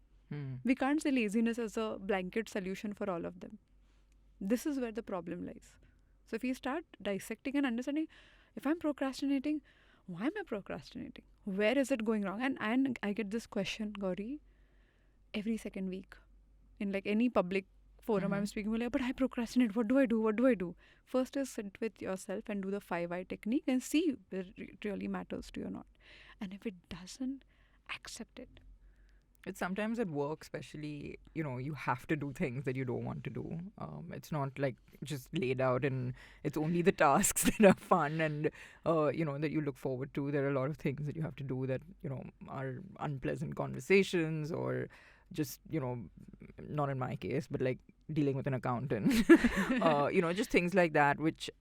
We can't say laziness as a blanket solution for all of them. This is where the problem lies. So if you start dissecting and understanding, if I'm procrastinating, why am I procrastinating? Where is it going wrong? And I get this question, Gauri, every second week. In like any public forum I'm speaking with, like, but I procrastinate. What do I do? What do I do? First is sit with yourself and do the 5 I technique and see whether it really matters to you or not. And if it doesn't, accept it. It's sometimes at work, especially, you have to do things that you don't want to do. It's not like just laid out and it's only the tasks that are fun and, that you look forward to. There are a lot of things that you have to do that, are unpleasant conversations or just, not in my case, but like dealing with an accountant, just things like that, which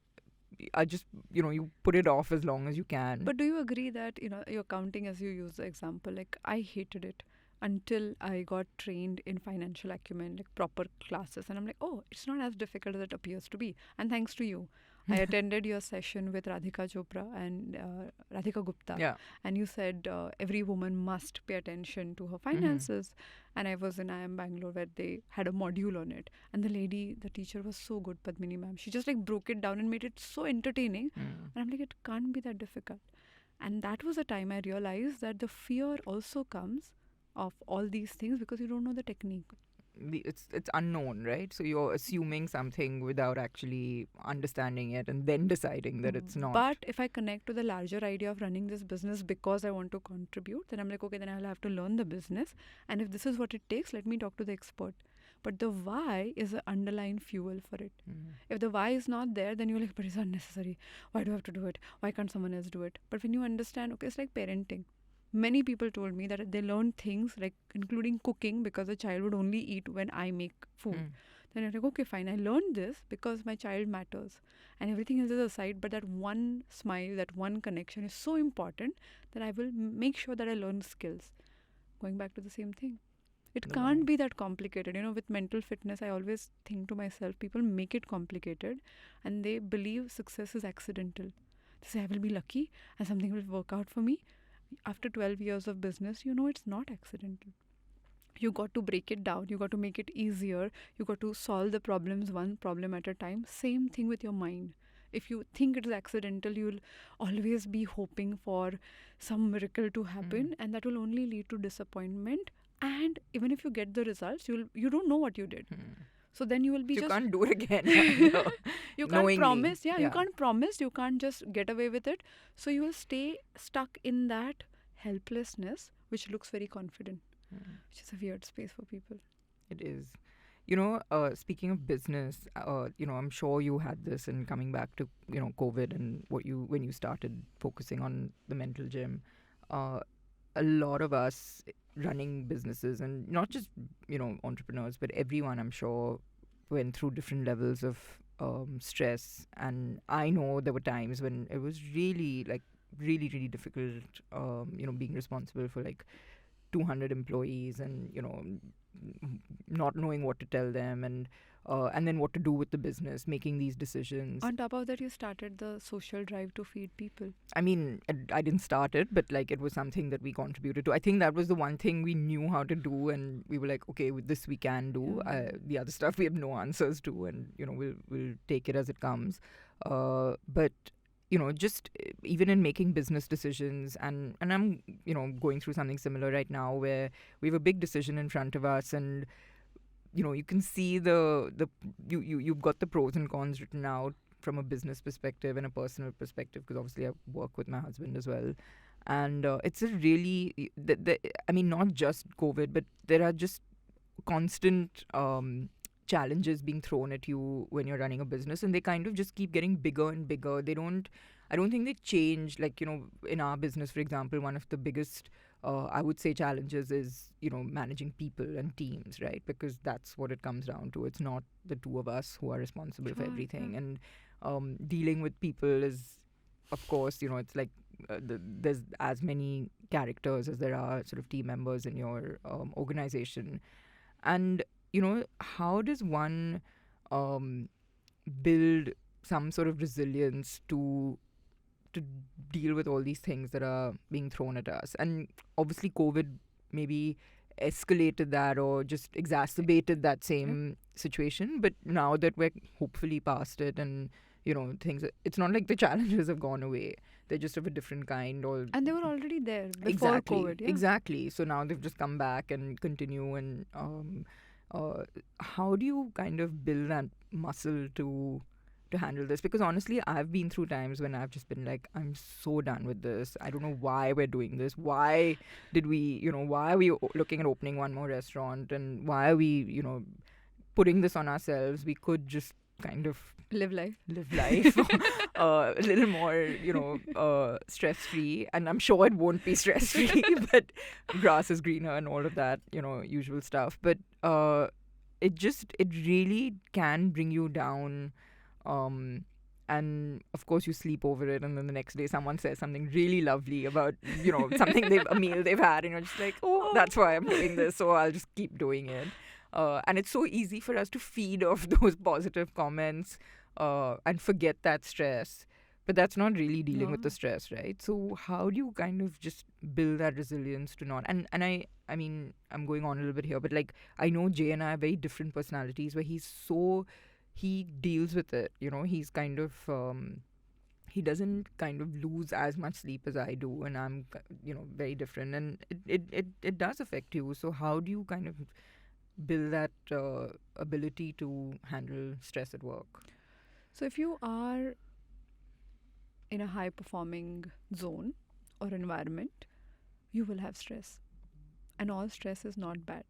are just, you put it off as long as you can. But do you agree that, your accounting, as you use the example, like I hated it until I got trained in financial acumen, like proper classes. And I'm like, oh, it's not as difficult as it appears to be. And thanks to you, I attended your session with Radhika Chopra and Radhika Gupta. Yeah. And you said every woman must pay attention to her finances. And I was in IIM Bangalore where they had a module on it. And the teacher was so good, Padmini ma'am. She just like broke it down and made it so entertaining. And I'm like, it can't be that difficult. And that was the time I realized that the fear also comes of all these things because you don't know the technique. It's unknown, right? So you're assuming something without actually understanding it and then deciding that it's not. But if I connect to the larger idea of running this business because I want to contribute, then I'm like, okay, then I'll have to learn the business. And if this is what it takes, let me talk to the expert. But the why is the underlying fuel for it. If the why is not there, then you're like, but it's unnecessary. Why do I have to do it? Why can't someone else do it? But when you understand, okay, it's like parenting. Many people told me that they learned things like including cooking because the child would only eat when I make food. Then I'm like, okay, fine. I learned this because my child matters. And everything else is aside. But that one smile, that one connection is so important that I will make sure that I learn skills. Going back to the same thing. It can't be that complicated. With mental fitness, I always think to myself, people make it complicated and they believe success is accidental. They say, I will be lucky and something will work out for me. After 12 years of business, it's not accidental. You got to break it down. You got to make it easier. You got to solve the problems one problem at a time. Same thing with your mind. If you think it is accidental, you'll always be hoping for some miracle to happen and that will only lead to disappointment. And even if you get the results, you don't know what you did. So then you will be you just... can't do it again. You can't promise. You can't promise. You can't just get away with it. So you will stay stuck in that helplessness, which looks very confident, which is a weird space for people. It is. Speaking of business, I'm sure you had this in coming back to, COVID and when you started focusing on the mental gym. A lot of us running businesses and not just, entrepreneurs, but everyone, I'm sure, went through different levels of stress. And I know there were times when it was really, really, really difficult, being responsible for 200 employees and, not knowing what to tell them and then what to do with the business, making these decisions. On top of that, you started the social drive to feed people. I mean, I didn't start it, but it was something that we contributed to. I think that was the one thing we knew how to do, and we were like, okay, with this we can do. The other stuff we have no answers to, and we'll take it as it comes. But just even in making business decisions, and I'm going through something similar right now where we have a big decision in front of us, and you can see you've got the pros and cons written out from a business perspective and a personal perspective, because obviously I work with my husband as well, and it's a really not just COVID, but there are just constant challenges being thrown at you when you're running a business, and they kind of just keep getting bigger and bigger. I don't think they change. In our business, for example, one of the biggest I would say challenges is managing people and teams, right? Because that's what it comes down to. It's not the two of us who are responsible for everything, and dealing with people is, of course, it's there's as many characters as there are sort of team members in your organization. And how does one build some sort of resilience to deal with all these things that are being thrown at us? And obviously COVID maybe escalated that or just exacerbated that same situation, but now that we're hopefully past it and things, it's not like the challenges have gone away, they're just of a different kind. And they were already there before COVID. Exactly. So now they've just come back and continue. And how do you kind of build that muscle to handle this? Because honestly, I've been through times when I've just been like, I'm so done with this. I don't know why we're doing this. Why did we, why are we looking at opening one more restaurant? And why are we, putting this on ourselves? We could just kind of live life a little more, stress-free. And I'm sure it won't be stress-free, but grass is greener and all of that, usual stuff. But it really can bring you down. And of course you sleep over it, and then the next day someone says something really lovely about something a meal they've had, and you're just like, oh, that's why I'm doing this, so I'll just keep doing it. And it's so easy for us to feed off those positive comments and forget that stress. But that's not really dealing with the No. stress, right? So how do you kind of just build that resilience to not? And I mean, I'm going on a little bit here, but like I know Jay and I are very different personalities. Where he deals with it. He's kind of he doesn't kind of lose as much sleep as I do, and I'm very different, and it does affect you. So how do you kind of build that ability to handle stress at work? So if you are in a high performing zone or environment, you will have stress. And all stress is not bad.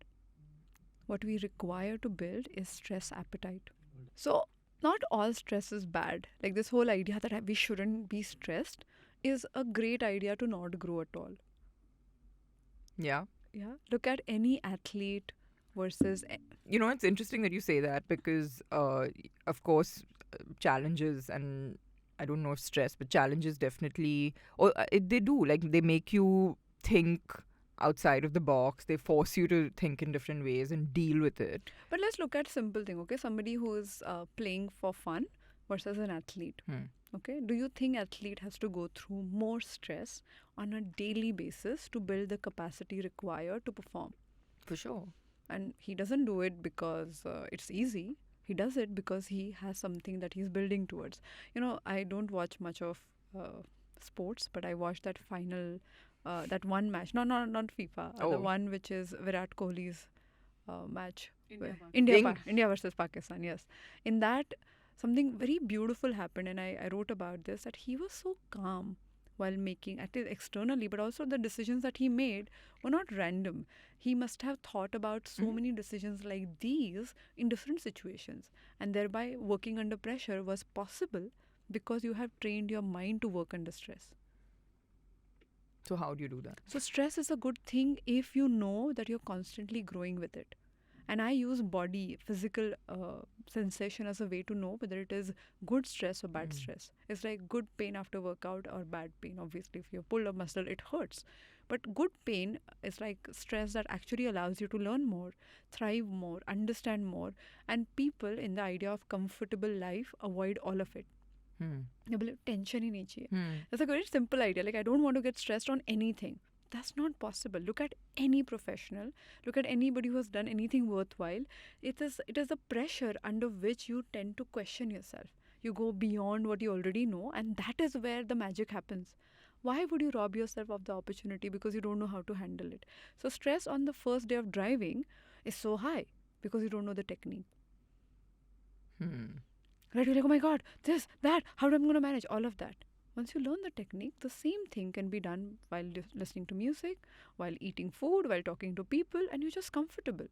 What we require to build is stress appetite. So, not all stress is bad. Like this whole idea that we shouldn't be stressed is a great idea to not grow at all. Yeah. Yeah. Look at any athlete versus. It's interesting that you say that because, of course, challenges and I don't know if stress, but challenges definitely, or they do. Like they make you think outside of the box. They force you to think in different ways and deal with it. But let's look at simple thing, okay? Somebody who is playing for fun versus an athlete. Okay, do you think athlete has to go through more stress on a daily basis to build the capacity required to perform? For sure. And he doesn't do it because it's easy. He does it because he has something that he's building towards. I don't watch much of sports, but I watched that final, that one match. No, not FIFA. The one which is Virat Kohli's match. India versus Pakistan, yes. In that, something very beautiful happened, and I wrote about this, that he was so calm while making, at least externally, but also the decisions that he made were not random. He must have thought about so many decisions like these in different situations, and thereby working under pressure was possible because you have trained your mind to work under stress. So how do you do that? So stress is a good thing if you know that you're constantly growing with it. And I use body, physical sensation as a way to know whether it is good stress or bad stress. It's like good pain after workout or bad pain. Obviously, if you pull a muscle, it hurts. But good pain is like stress that actually allows you to learn more, thrive more, understand more. And people in the idea of comfortable life avoid all of it. Tension ही नहीं चाहिए. That's a very simple idea. Like I don't want to get stressed on anything. That's not possible. Look at any professional. Look at anybody who has done anything worthwhile. It is a pressure under which you tend to question yourself. You go beyond what you already know, and that is where the magic happens. Why would you rob yourself of the opportunity because you don't know how to handle it? So stress on the first day of driving is so high because you don't know the technique. Right? You're like, oh my God, this, that, how am I going to manage all of that? Once you learn the technique, the same thing can be done while listening to music, while eating food, while talking to people, and you're just comfortable.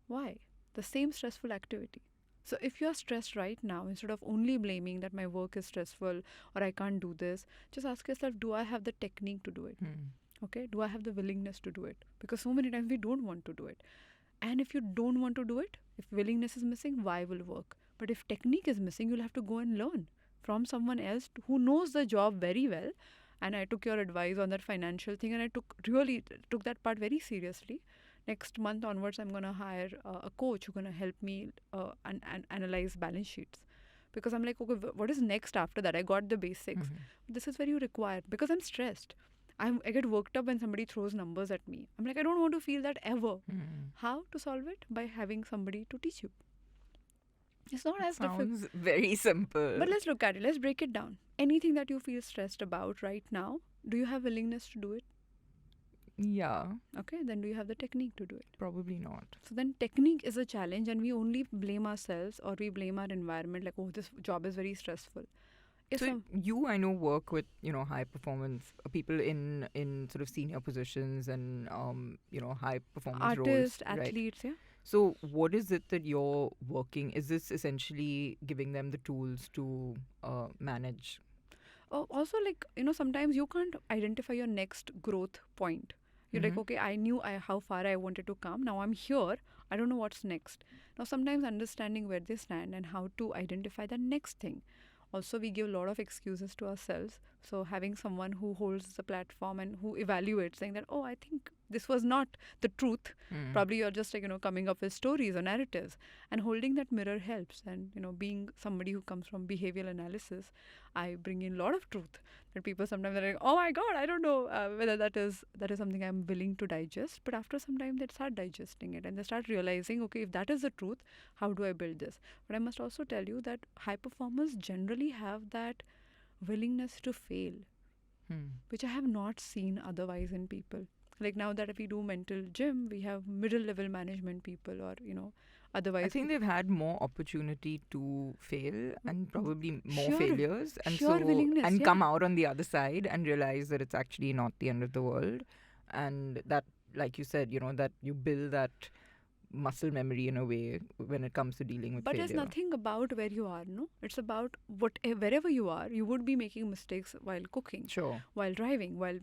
Why? The same stressful activity. So if you're stressed right now, instead of only blaming that my work is stressful or I can't do this, just ask yourself, do I have the technique to do it? Okay? Do I have the willingness to do it? Because so many times we don't want to do it. And if you don't want to do it, if willingness is missing, why will work? But if technique is missing, you'll have to go and learn from someone else who knows the job very well. And I took your advice on that financial thing, and I took that part very seriously. Next month onwards, I'm going to hire a coach who's going to help me and analyze balance sheets. Because I'm like, okay, what is next after that? I got the basics. This is where you require, because I'm stressed. I get worked up when somebody throws numbers at me. I'm like, I don't want to feel that ever. How to solve it? By having somebody to teach you. It's not as difficult. Sounds very simple. But let's look at it. Let's break it down. Anything that you feel stressed about right now, do you have willingness to do it? Yeah. Okay, then do you have the technique to do it? Probably not. So then technique is a challenge, and we only blame ourselves or we blame our environment, like, oh, this job is very stressful. So you, I know, work with, high performance people in sort of senior positions and, high performance roles. Artists, athletes, right? Yeah. So what is it that you're working? Is this essentially giving them the tools to manage? Also, like, sometimes you can't identify your next growth point. You're like, okay, I knew how far I wanted to come. Now I'm here. I don't know what's next. Now, sometimes understanding where they stand and how to identify the next thing. Also, we give a lot of excuses to ourselves So having someone who holds the platform and who evaluates, saying that, oh, I think this was not the truth. Probably you're just like, coming up with stories or narratives, and holding that mirror helps. And, being somebody who comes from behavioral analysis, I bring in a lot of truth that people sometimes are like, oh my God, I don't know whether that is something I'm willing to digest. But after some time, they start digesting it and they start realizing, okay, if that is the truth, how do I build this? But I must also tell you that high performers generally have that willingness to fail, which I have not seen otherwise in people. Like now that we do mental gym, we have middle level management people, or otherwise. I think they've had more opportunity to fail and probably more Sure. failures, and Sure, willingness, and yeah. come out on the other side and realize that it's actually not the end of the world, and that, like you said, that you build that muscle memory in a way when it comes to dealing with But failure. it's nothing about where you are, no? It's about wherever you are, you would be making mistakes while cooking, Sure. while driving, while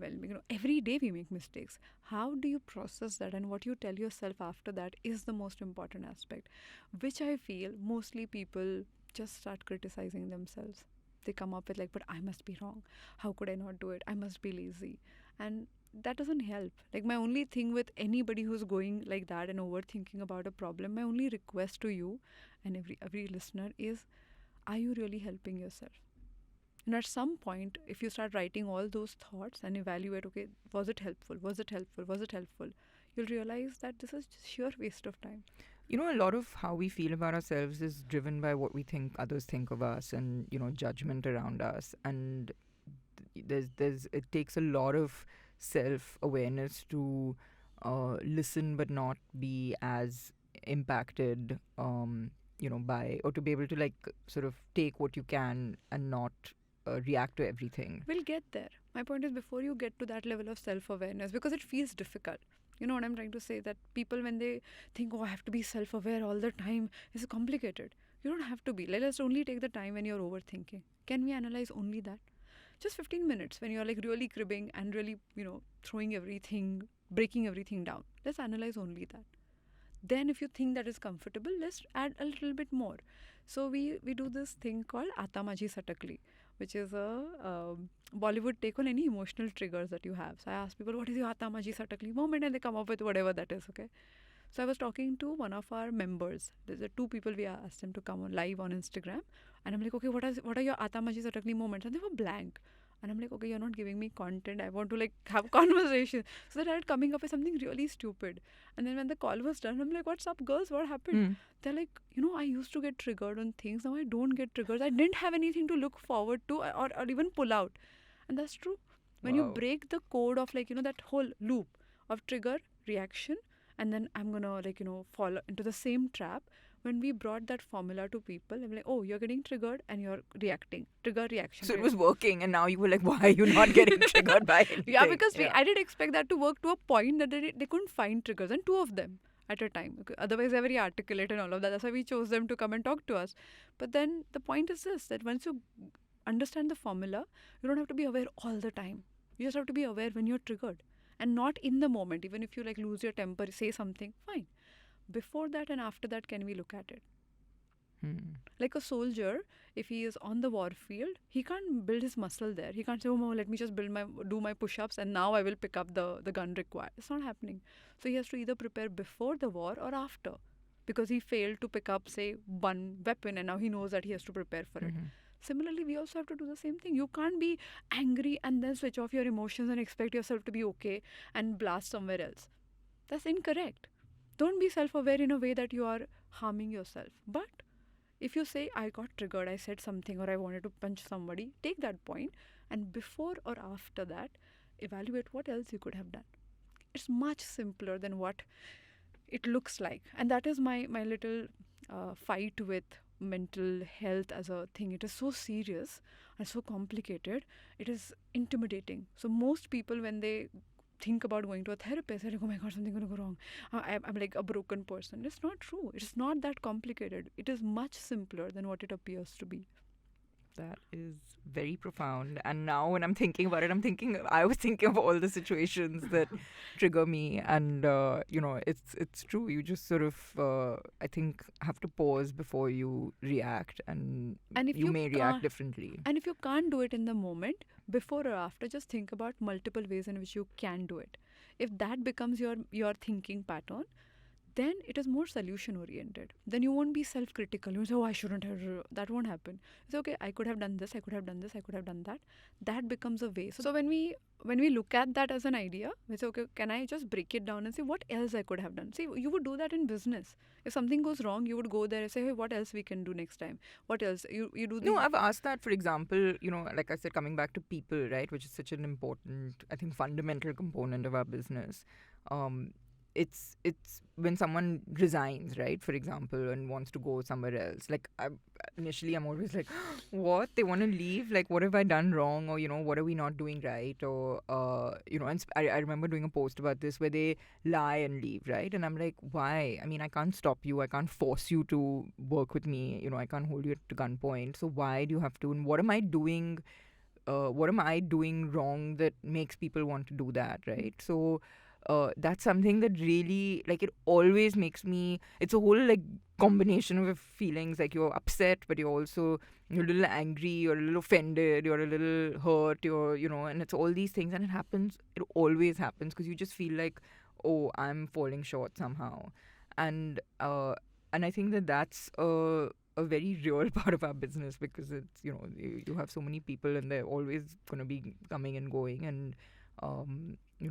every day we make mistakes. How do you process that, and what you tell yourself after that is the most important aspect, which I feel mostly people just start criticizing themselves. They come up with like, but I must be wrong. How could I not do it? I must be lazy. And that doesn't help. Like, my only thing with anybody who's going like that and overthinking about a problem, my only request to you and every listener is, are you really helping yourself? And at some point, if you start writing all those thoughts and evaluate, okay, was it helpful? Was it helpful? Was it helpful? You'll realize that this is just sheer waste of time. A lot of how we feel about ourselves is driven by what we think others think of us, and judgment around us. And it takes a lot of self-awareness to listen but not be as impacted by, or to be able to like sort of take what you can and not react to everything. We'll get there. My point is, before you get to that level of self-awareness, because it feels difficult. You know what I'm trying to say? That people, when they think, oh, I have to be self-aware all the time, it's complicated. You don't have to be. Let's only take the time when you're overthinking. Can we analyze only that? Just 15 minutes when you're like really cribbing and really, throwing everything, breaking everything down. Let's analyze only that. Then if you think that is comfortable, let's add a little bit more. So we do this thing called Aata Maji Satakli, which is a Bollywood take on any emotional triggers that you have. So I ask people, what is your Aata Maji Satakli moment? And they come up with whatever that is, okay? So I was talking to one of our members. There's two people we asked them to come on live on Instagram. And I'm like, okay, what are your Aata Maji Satakli moments? And they were blank. And I'm like, okay, you're not giving me content. I want to like have a conversation. So they started coming up with something really stupid. And then when the call was done, I'm like, what's up, girls? What happened? They're like, I used to get triggered on things. Now I don't get triggered. I didn't have anything to look forward to or even pull out. And that's true. When you break the code of like, that whole loop of trigger, reaction, and then I'm going to fall into the same trap. When we brought that formula to people, I'm like, oh, you're getting triggered and you're reacting. Trigger, reaction. So it was working, and now you were like, why are you not getting triggered by anything? Yeah, because I did expect that to work to a point that they couldn't find triggers, and two of them at a time. Otherwise, they're very articulate and all of that. That's why we chose them to come and talk to us. But then the point is this, that once you understand the formula, you don't have to be aware all the time. You just have to be aware when you're triggered. And not in the moment. Even if you like lose your temper, say something, fine. Before that and after that, can we look at it? Like a soldier, if he is on the war field, he can't build his muscle there. He can't say, oh, let me just do my push-ups and now I will pick up the gun required. It's not happening. So he has to either prepare before the war or after, because he failed to pick up, say, one weapon, and now he knows that he has to prepare for it. Similarly, we also have to do the same thing. You can't be angry and then switch off your emotions and expect yourself to be okay and blast somewhere else. That's incorrect. Don't be self-aware in a way that you are harming yourself. But if you say, I got triggered, I said something, or I wanted to punch somebody, take that point, and before or after that, evaluate what else you could have done. It's much simpler than what it looks like. And that is my little fight with mental health as a thing. It is so serious and so complicated. It is intimidating. So most people, when they think about going to a therapist, they're like, oh my God, something's going to go wrong. I'm like a broken person. It's not true. It's not that complicated. It is much simpler than what it appears to be. That is very profound. And now when I'm thinking about it, I was thinking of all the situations that trigger me. And, it's true. You just sort of, I think, have to pause before you react. And And if you you may react differently. And if you can't do it in the moment, before or after, just think about multiple ways in which you can do it. If that becomes your thinking pattern, then it is more solution oriented. Then you won't be self critical. You won't say, oh, I shouldn't have. That won't happen. It's okay. I could have done this. I could have done this. I could have done that. That becomes a way. So when we look at that as an idea, we say, okay, can I just break it down and say what else I could have done? See, you would do that in business. If something goes wrong, you would go there and say, hey, what else we can do next time? What else? You do the No, I've asked that, for example, like I said, coming back to people, right, which is such an important, I think, fundamental component of our business. It's when someone resigns, right, for example, and wants to go somewhere else. Like, initially, I'm always like, what? They want to leave? Like, what have I done wrong? Or, what are we not doing right? Or, and I remember doing a post about this where they lie and leave, right? And I'm like, why? I mean, I can't stop you. I can't force you to work with me. I can't hold you to gunpoint. So why do you have to? And what am I doing? What am I doing wrong that makes people want to do that, right? So that's something that really, like, it always makes me, it's a whole, like, combination of feelings. Like, you're upset, but you're a little angry, you're a little offended, you're a little hurt, and it's all these things. And it always happens because you just feel like, oh, I'm falling short somehow. And I think that's a very real part of our business, because it's, you have so many people and they're always going to be coming and going. And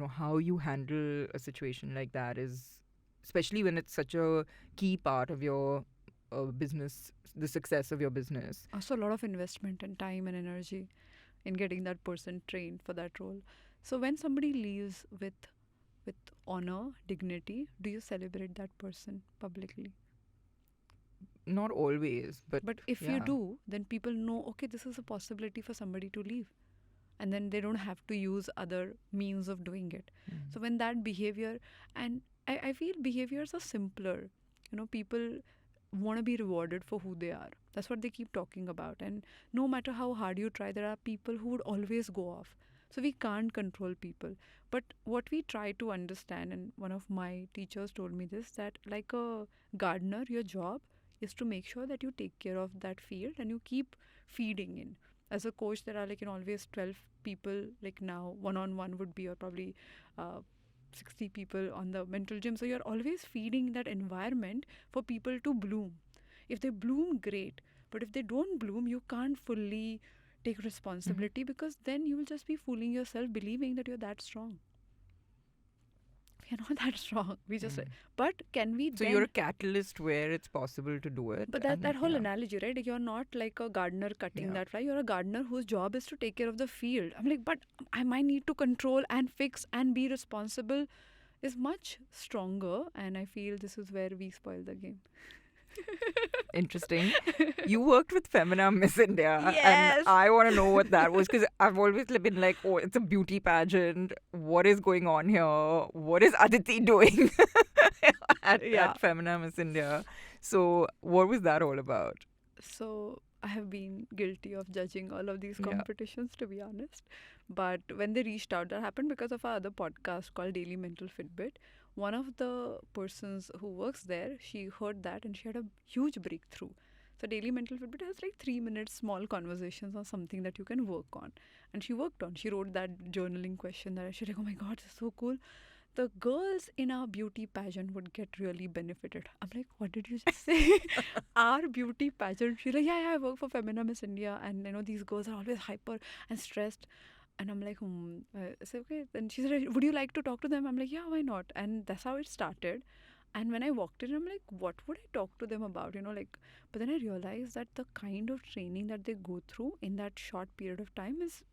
how you handle a situation like that is, especially when it's such a key part of your business, the success of your business. also a lot of investment and time and energy in getting that person trained for that role. So when somebody leaves with honor, dignity, do you celebrate that person publicly? Not always, but if yeah. you do, then people know, okay, this is a possibility for somebody to leave. And then they don't have to use other means of doing it. So when that behavior, and I feel behaviors are simpler. People want to be rewarded for who they are. That's what they keep talking about. And no matter how hard you try, there are people who would always go off. So we can't control people. But what we try to understand, and one of my teachers told me this, that like a gardener, your job is to make sure that you take care of that field and you keep feeding in. As a coach, there are always 12 people. Like now, one-on-one would be, or probably 60 people on the mental gym. So you're always feeding that environment for people to bloom. If they bloom, great. But if they don't bloom, you can't fully take responsibility, because then you will just be fooling yourself believing that you're that strong. We are not that strong. We just, but can we? So you're a catalyst where it's possible to do it. But that whole analogy, right? Like, you're not like a gardener cutting that fly. You're a gardener whose job is to take care of the field. I'm like, but my need to control and fix and be responsible is much stronger. And I feel this is where we spoil the game. Interesting. You worked with Femina Miss India. Yes. And I want to know what that was, because I've always been like, oh, it's a beauty pageant. What is going on here? What is Aditi doing at Femina Miss India? So what was that all about? So I have been guilty of judging all of these competitions, to be honest. But when they reached out, that happened because of our other podcast called Daily Mental Fitbit. One of the persons who works there, she heard that and she had a huge breakthrough. So Daily Mental Fitbit has like 3 minutes small conversations on something that you can work on. And she worked on. She wrote that journaling question that she's like, oh my God, this is so cool. The girls in our beauty pageant would get really benefited. I'm like, what did you just say? Our beauty pageant. She's like, yeah, I work for Femina Miss India, and these girls are always hyper and stressed. And I'm like, I said, okay. Then she said, would you like to talk to them? I'm like, yeah, why not? And that's how it started. And when I walked in, I'm like, what would I talk to them about? But then I realized that the kind of training that they go through in that short period of time is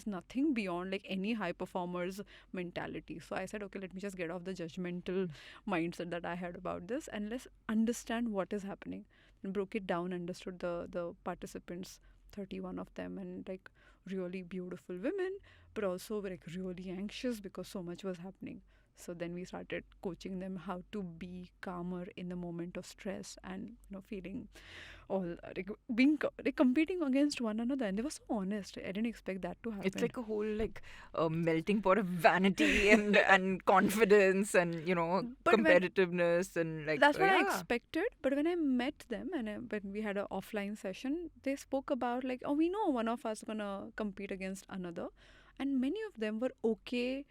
nothing beyond like any high performer's mentality. So I said, okay, let me just get off the judgmental mindset that I had about this, and let's understand what is happening. And broke it down, understood the participants, 31 of them, and like really beautiful women, but also like really anxious because so much was happening. So then we started coaching them how to be calmer in the moment of stress and feeling all competing against one another, and they were so honest. I didn't expect that to happen. It's like a whole melting pot of vanity and confidence and competitiveness and that's what I expected. But when I met them and when we had an offline session, they spoke about like, oh, we know one of us gonna compete against another, and many of them were okay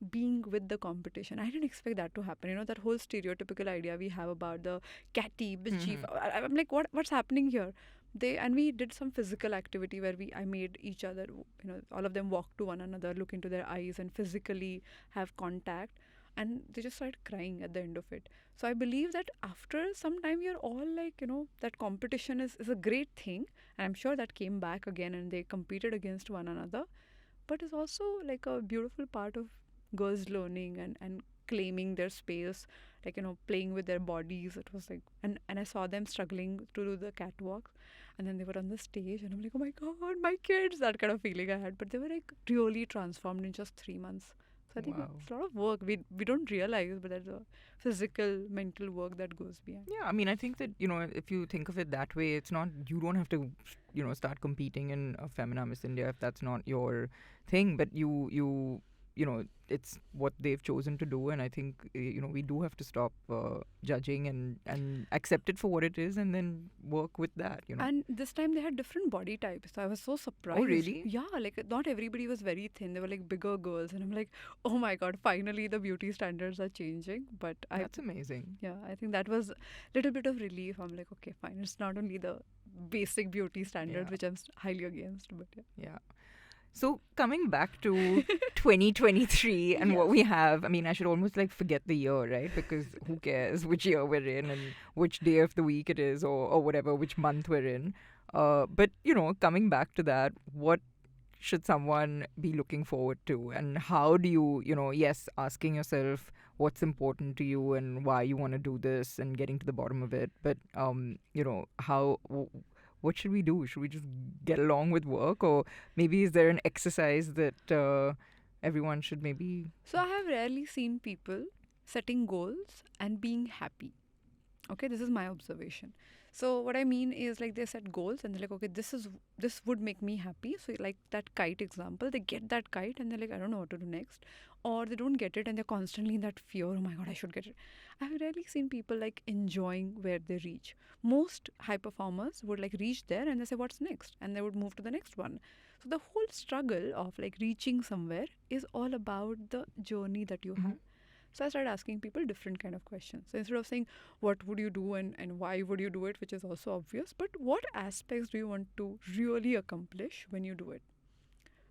being with the competition. I didn't expect that to happen. That whole stereotypical idea we have about the catty, bitchy. I'm like, what's happening here? We did some physical activity where I made each other, all of them walk to one another, look into their eyes, and physically have contact. And they just started crying at the end of it. So I believe that after some time, we are all like, that competition is a great thing. And I'm sure that came back again and they competed against one another. But it's also like a beautiful part of girls learning and claiming their space, like playing with their bodies. It was like, and I saw them struggling to do the catwalk, and then they were on the stage, and I'm like, oh my god, my kids, that kind of feeling I had. But they were like really transformed in just 3 months. So I think it's a lot of work we don't realize, but there's a physical, mental work that goes behind. Yeah, I mean, I think that if you think of it that way, it's not, you don't have to start competing in a Femina Miss India if that's not your thing, but you it's what they've chosen to do, and I think we do have to stop judging and accept it for what it is, and then work with that. And this time they had different body types, so I was so surprised. Oh, really? Yeah, like not everybody was very thin. They were like bigger girls, and I'm like, oh my god, finally the beauty standards are changing. But that's amazing. Yeah, I think that was a little bit of relief. I'm like, okay, fine. It's not only the basic beauty standards, which I'm highly against, but yeah. So coming back to 2023 and what we have, I mean, I should almost forget the year, right? Because who cares which year we're in and which day of the week it is or whatever, which month we're in. But, coming back to that, what should someone be looking forward to? And how do you, yes, asking yourself what's important to you and why you want to do this and getting to the bottom of it. But, what should we do? Should we just get along with work? Or maybe is there an exercise that everyone should maybe... So I have rarely seen people setting goals and being happy. Okay, this is my observation. So what I mean is they set goals and they're like, okay, this would make me happy. So like that kite example, they get that kite and they're like, I don't know what to do next. Or they don't get it and they're constantly in that fear, oh my god, I should get it. I've rarely seen people enjoying where they reach. Most high performers would reach there and they say, what's next? And they would move to the next one. So the whole struggle of reaching somewhere is all about the journey that you have. So I started asking people different kind of questions. So instead of saying, what would you do and why would you do it, which is also obvious, but what aspects do you want to really accomplish when you do it?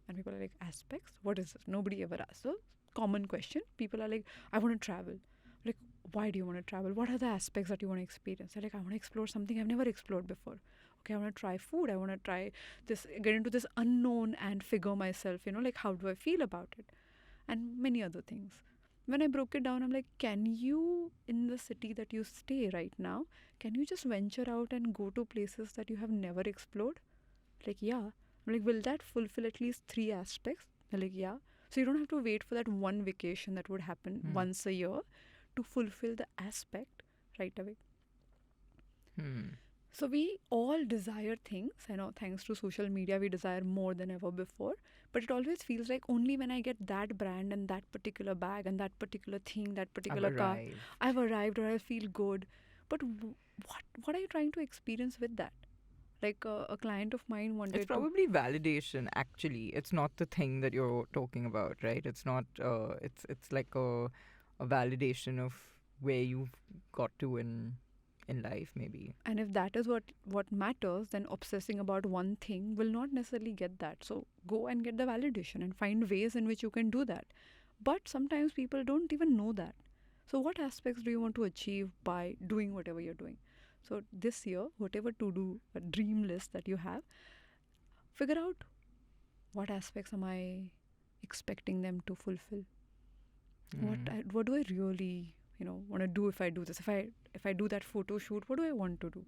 And people are like, aspects? What is this? Nobody ever asks. So common question. People are like, I want to travel. Like, why do you want to travel? What are the aspects that you want to experience? They're like, I want to explore something I've never explored before. Okay, I want to try food. I want to try this, get into this unknown and figure myself, how do I feel about it? And many other things. When I broke it down, I'm like, can you, in the city that you stay right now, can you just venture out and go to places that you have never explored? Like, yeah. I'm like, will that fulfill at least 3 aspects? They're like, yeah. So you don't have to wait for that one vacation that would happen once a year to fulfill the aspect right away. So we all desire things. I know thanks to social media, we desire more than ever before. But it always feels like only when I get that brand and that particular bag and that particular thing, that particular car, I've arrived or I feel good. But what are you trying to experience with that? Like a client of mine wanted It's probably validation, actually. It's not the thing that you're talking about, right? It's not, it's like a validation of where you've got to in life, maybe. And if that is what matters, then obsessing about one thing will not necessarily get that. So go and get the validation and find ways in which you can do that. But sometimes people don't even know that. So what aspects do you want to achieve by doing whatever you're doing? So this year, whatever to-do, a dream list that you have, figure out what aspects am I expecting them to fulfill. What do I really want to do if I do this? If I do that photo shoot, what do I want to do?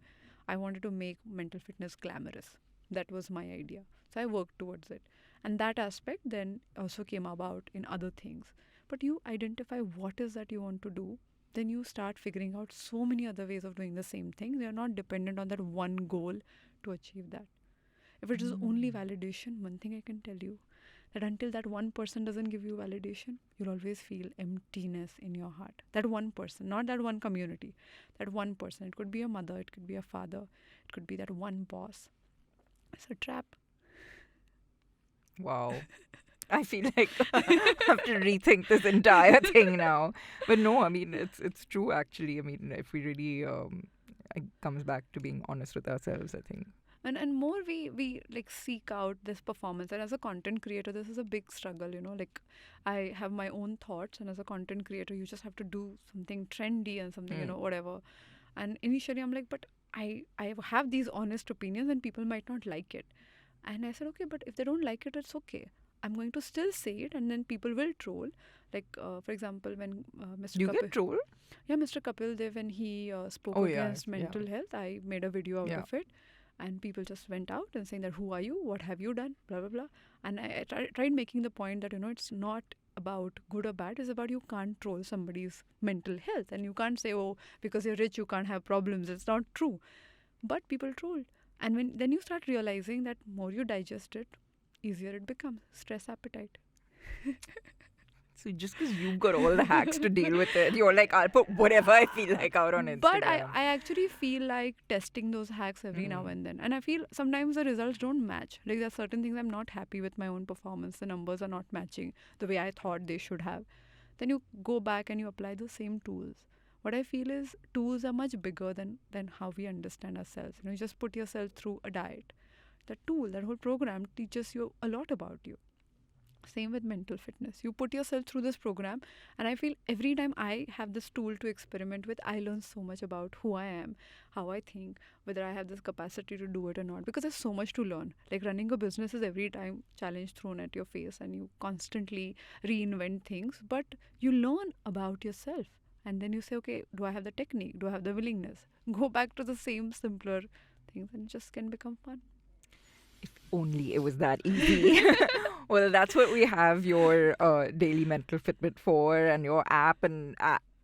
I wanted to make mental fitness glamorous. That was my idea. So I worked towards it. And that aspect then also came about in other things. But you identify what is that you want to do then you start figuring out so many other ways of doing the same thing. They are not dependent on that one goal to achieve that. If it is only validation, one thing I can tell you, that until that one person doesn't give you validation, you'll always feel emptiness in your heart. That one person, not that one community, that one person. It could be a mother, it could be a father, it could be that one boss. It's a trap. Wow. I feel like I have to rethink this entire thing now. But no, I mean, it's true actually. I mean, if we really, it comes back to being honest with ourselves, I think. And more we like seek out this performance, and as a content creator this is a big struggle, like I have my own thoughts, and as a content creator you just have to do something trendy and something whatever. And initially I'm like, but I have these honest opinions and people might not like it. And I said, okay, but if they don't like it, it's okay. I'm going to still say it, and then people will troll. Like, for example, when Mr. Do you get trolled? Yeah, Mr. Kapil Dev, when he spoke against mental health, I made a video out of it. And people just went out and saying that, who are you? What have you done? Blah, blah, blah. And I tried making the point that, it's not about good or bad. It's about you can't troll somebody's mental health. And you can't say, oh, because you're rich, you can't have problems. It's not true. But people trolled. And then you start realizing that more you digest it, easier it becomes. Stress appetite. So just because you've got all the hacks to deal with it, you're like, I'll put whatever I feel like out on Instagram. But I actually feel like testing those hacks every now and then. And I feel sometimes the results don't match. Like there are certain things I'm not happy with my own performance. The numbers are not matching the way I thought they should have. Then you go back and you apply the same tools. What I feel is tools are much bigger than how we understand ourselves. You just put yourself through a diet. That tool, that whole program teaches you a lot about you. Same with mental fitness. You put yourself through this program, and I feel every time I have this tool to experiment with, I learn so much about who I am, how I think, whether I have this capacity to do it or not, because there's so much to learn. Like running a business is every time challenge thrown at your face, and you constantly reinvent things, but you learn about yourself. And then you say, okay, do I have the technique? Do I have the willingness? Go back to the same simpler things, and it just can become fun. If only it was that easy. Well, that's what we have your daily mental fitment for, and your app and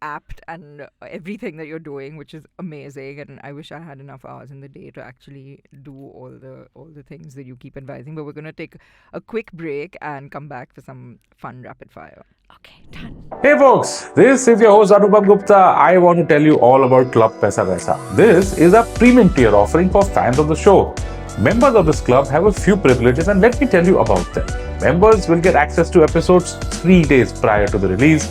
apt and everything that you're doing, which is amazing. And I wish I had enough hours in the day to actually do all the things that you keep advising. But we're going to take a quick break and come back for some fun rapid fire. Okay, done. Hey folks, this is your host Anubhav Gupta. I want to tell you all about Club Paisa Vaisa. This is a premium tier offering for fans of the show. Members of this club have a few privileges, and let me tell you about them. Members will get access to episodes 3 days prior to the release.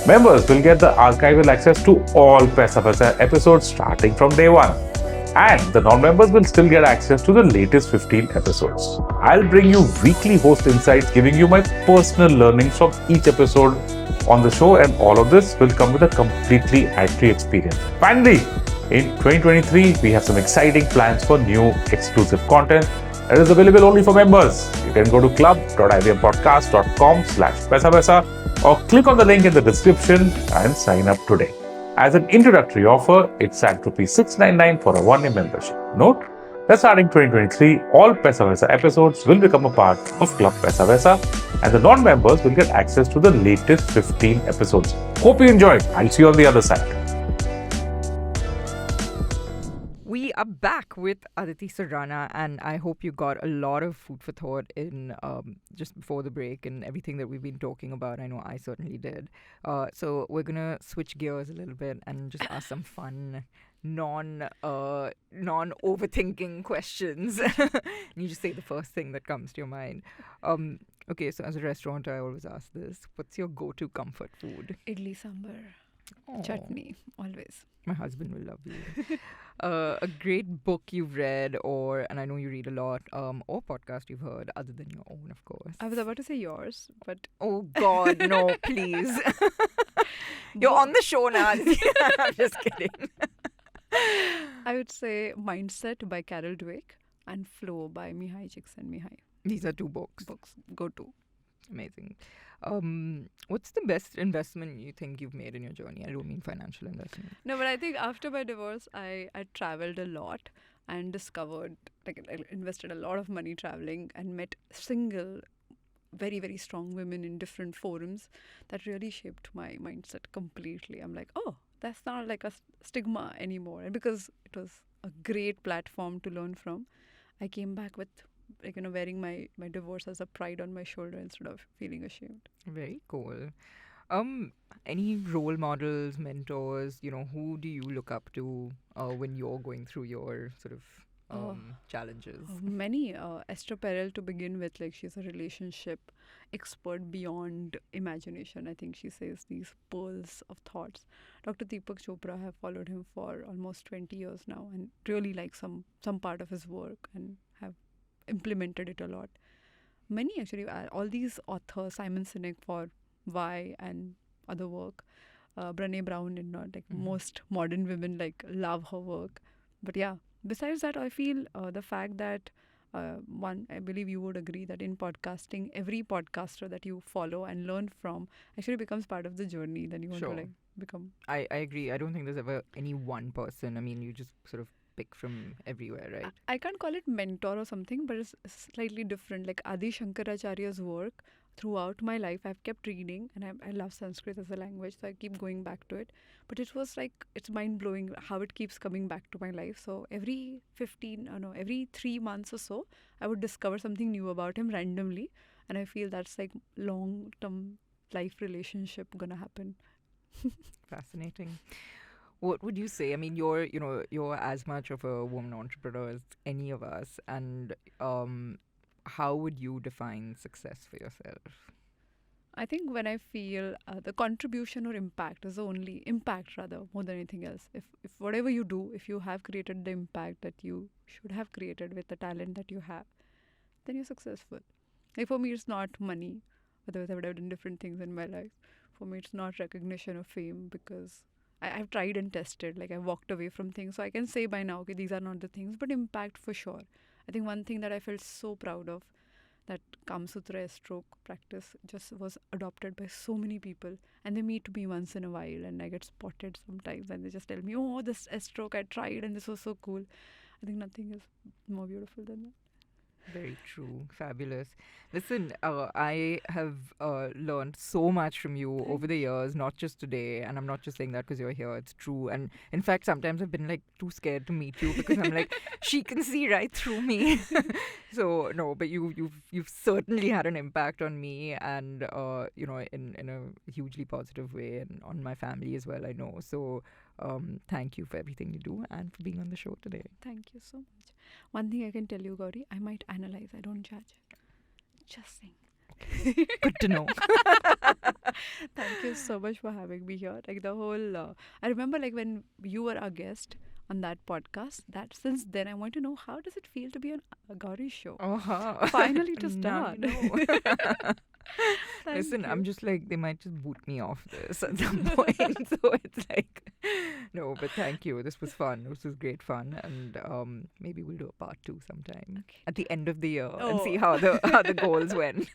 Members will get the archival access to all Paisa Vaisa episodes starting from day 1. And the non-members will still get access to the latest 15 episodes. I'll bring you weekly host insights, giving you my personal learnings from each episode on the show, and all of this will come with a completely ad-free experience. Finally, in 2023, we have some exciting plans for new exclusive content that is available only for members. You can go to club.ivmpodcast.com/paisavaisa or click on the link in the description and sign up today. As an introductory offer, it's at ₹699 for a 1-year membership. Note that starting 2023, all Paisa Vaisa episodes will become a part of Club Paisa Vaisa, and the non-members will get access to the latest 15 episodes. Hope you enjoyed. I'll see you on the other side. We are back with Aditi Surana, and I hope you got a lot of food for thought in just before the break and everything that we've been talking about. I know I certainly did. So we're gonna switch gears a little bit and just ask some fun, non-overthinking questions. You just say the first thing that comes to your mind. Okay, so as a restaurateur, I always ask this: what's your go-to comfort food? Idli sambar. Aww. Chutney, always. My husband will love you. A great book you've read, and I know you read a lot, or podcast you've heard, other than your own, of course. I was about to say yours, but... Oh, God, no, please. You're on the show now. I'm just kidding. I would say Mindset by Carol Dweck and Flow by Mihai Csikszentmihalyi. These are 2 books. Go to. Amazing. What's the best investment you think you've made in your journey? I don't mean financial investment. No, but I think after my divorce, I traveled a lot and discovered, I invested a lot of money traveling and met single, very, very strong women in different forums that really shaped my mindset completely. I'm like, oh, that's not like a stigma anymore. And because it was a great platform to learn from, I came back with, like, wearing my divorce as a pride on my shoulder instead of feeling ashamed. Very cool. Any role models, mentors, who do you look up to when you're going through your sort of challenges? Many. Esther Perel, to begin with, like, she's a relationship expert beyond imagination. I think she says these pearls of thoughts. Dr. Deepak Chopra, I have followed him for almost 20 years now and really like some part of his work and have implemented it a lot. Many, actually, all these authors, Simon Sinek for Why and other work, Brené Brown, and not like most modern women like love her work. But yeah, besides that, I feel the fact that one, I believe you would agree that in podcasting, every podcaster that you follow and learn from actually becomes part of the journey. Then you want to like become. I agree. I don't think there's ever any one person. I mean, you just sort of pick from everywhere, right? I can't call it mentor or something, but it's slightly different. Like Adi Shankaracharya's work, throughout my life, I've kept reading, and I love Sanskrit as a language, so I keep going back to it. But it was like, it's mind-blowing how it keeps coming back to my life. So every 3 months or so, I would discover something new about him randomly, and I feel that's like long-term life relationship gonna happen. Fascinating. What would you say? I mean, you're as much of a woman entrepreneur as any of us, and how would you define success for yourself? I think when I feel the contribution or impact is the only impact, rather, more than anything else. If whatever you do, if you have created the impact that you should have created with the talent that you have, then you're successful. Like for me, it's not money. Otherwise, I would have done different things in my life. For me, it's not recognition or fame, because I've tried and tested. Like, I've walked away from things. So I can say by now, okay, these are not the things, but impact for sure. I think one thing that I felt so proud of, that Kama Sutra stroke practice just was adopted by so many people, and they meet me once in a while, and I get spotted sometimes, and they just tell me, oh, this stroke I tried and this was so cool. I think nothing is more beautiful than that. Very true. Fabulous. Listen, I have learned so much from you over the years, not just today. And I'm not just saying that because you're here. It's true. And in fact, sometimes I've been like too scared to meet you because I'm like, she can see right through me. So no, but you've certainly had an impact on me, and in a hugely positive way, and on my family as well, I know. So thank you for everything you do and for being on the show today. Thank you so much. One thing I can tell you, Gauri, I might analyze. I don't judge. Just saying. Good to know. Thank you so much for having me here. Like the whole, I remember like when you were our guest on that podcast. That since then I want to know, how does it feel to be on a Gauri show? Finally to start. Listen, I'm just like, they might just boot me off this at some point. So it's like, no, but thank you. This was fun. This was great fun. And maybe we'll do a part 2 sometime at the end of the year and see how the goals went.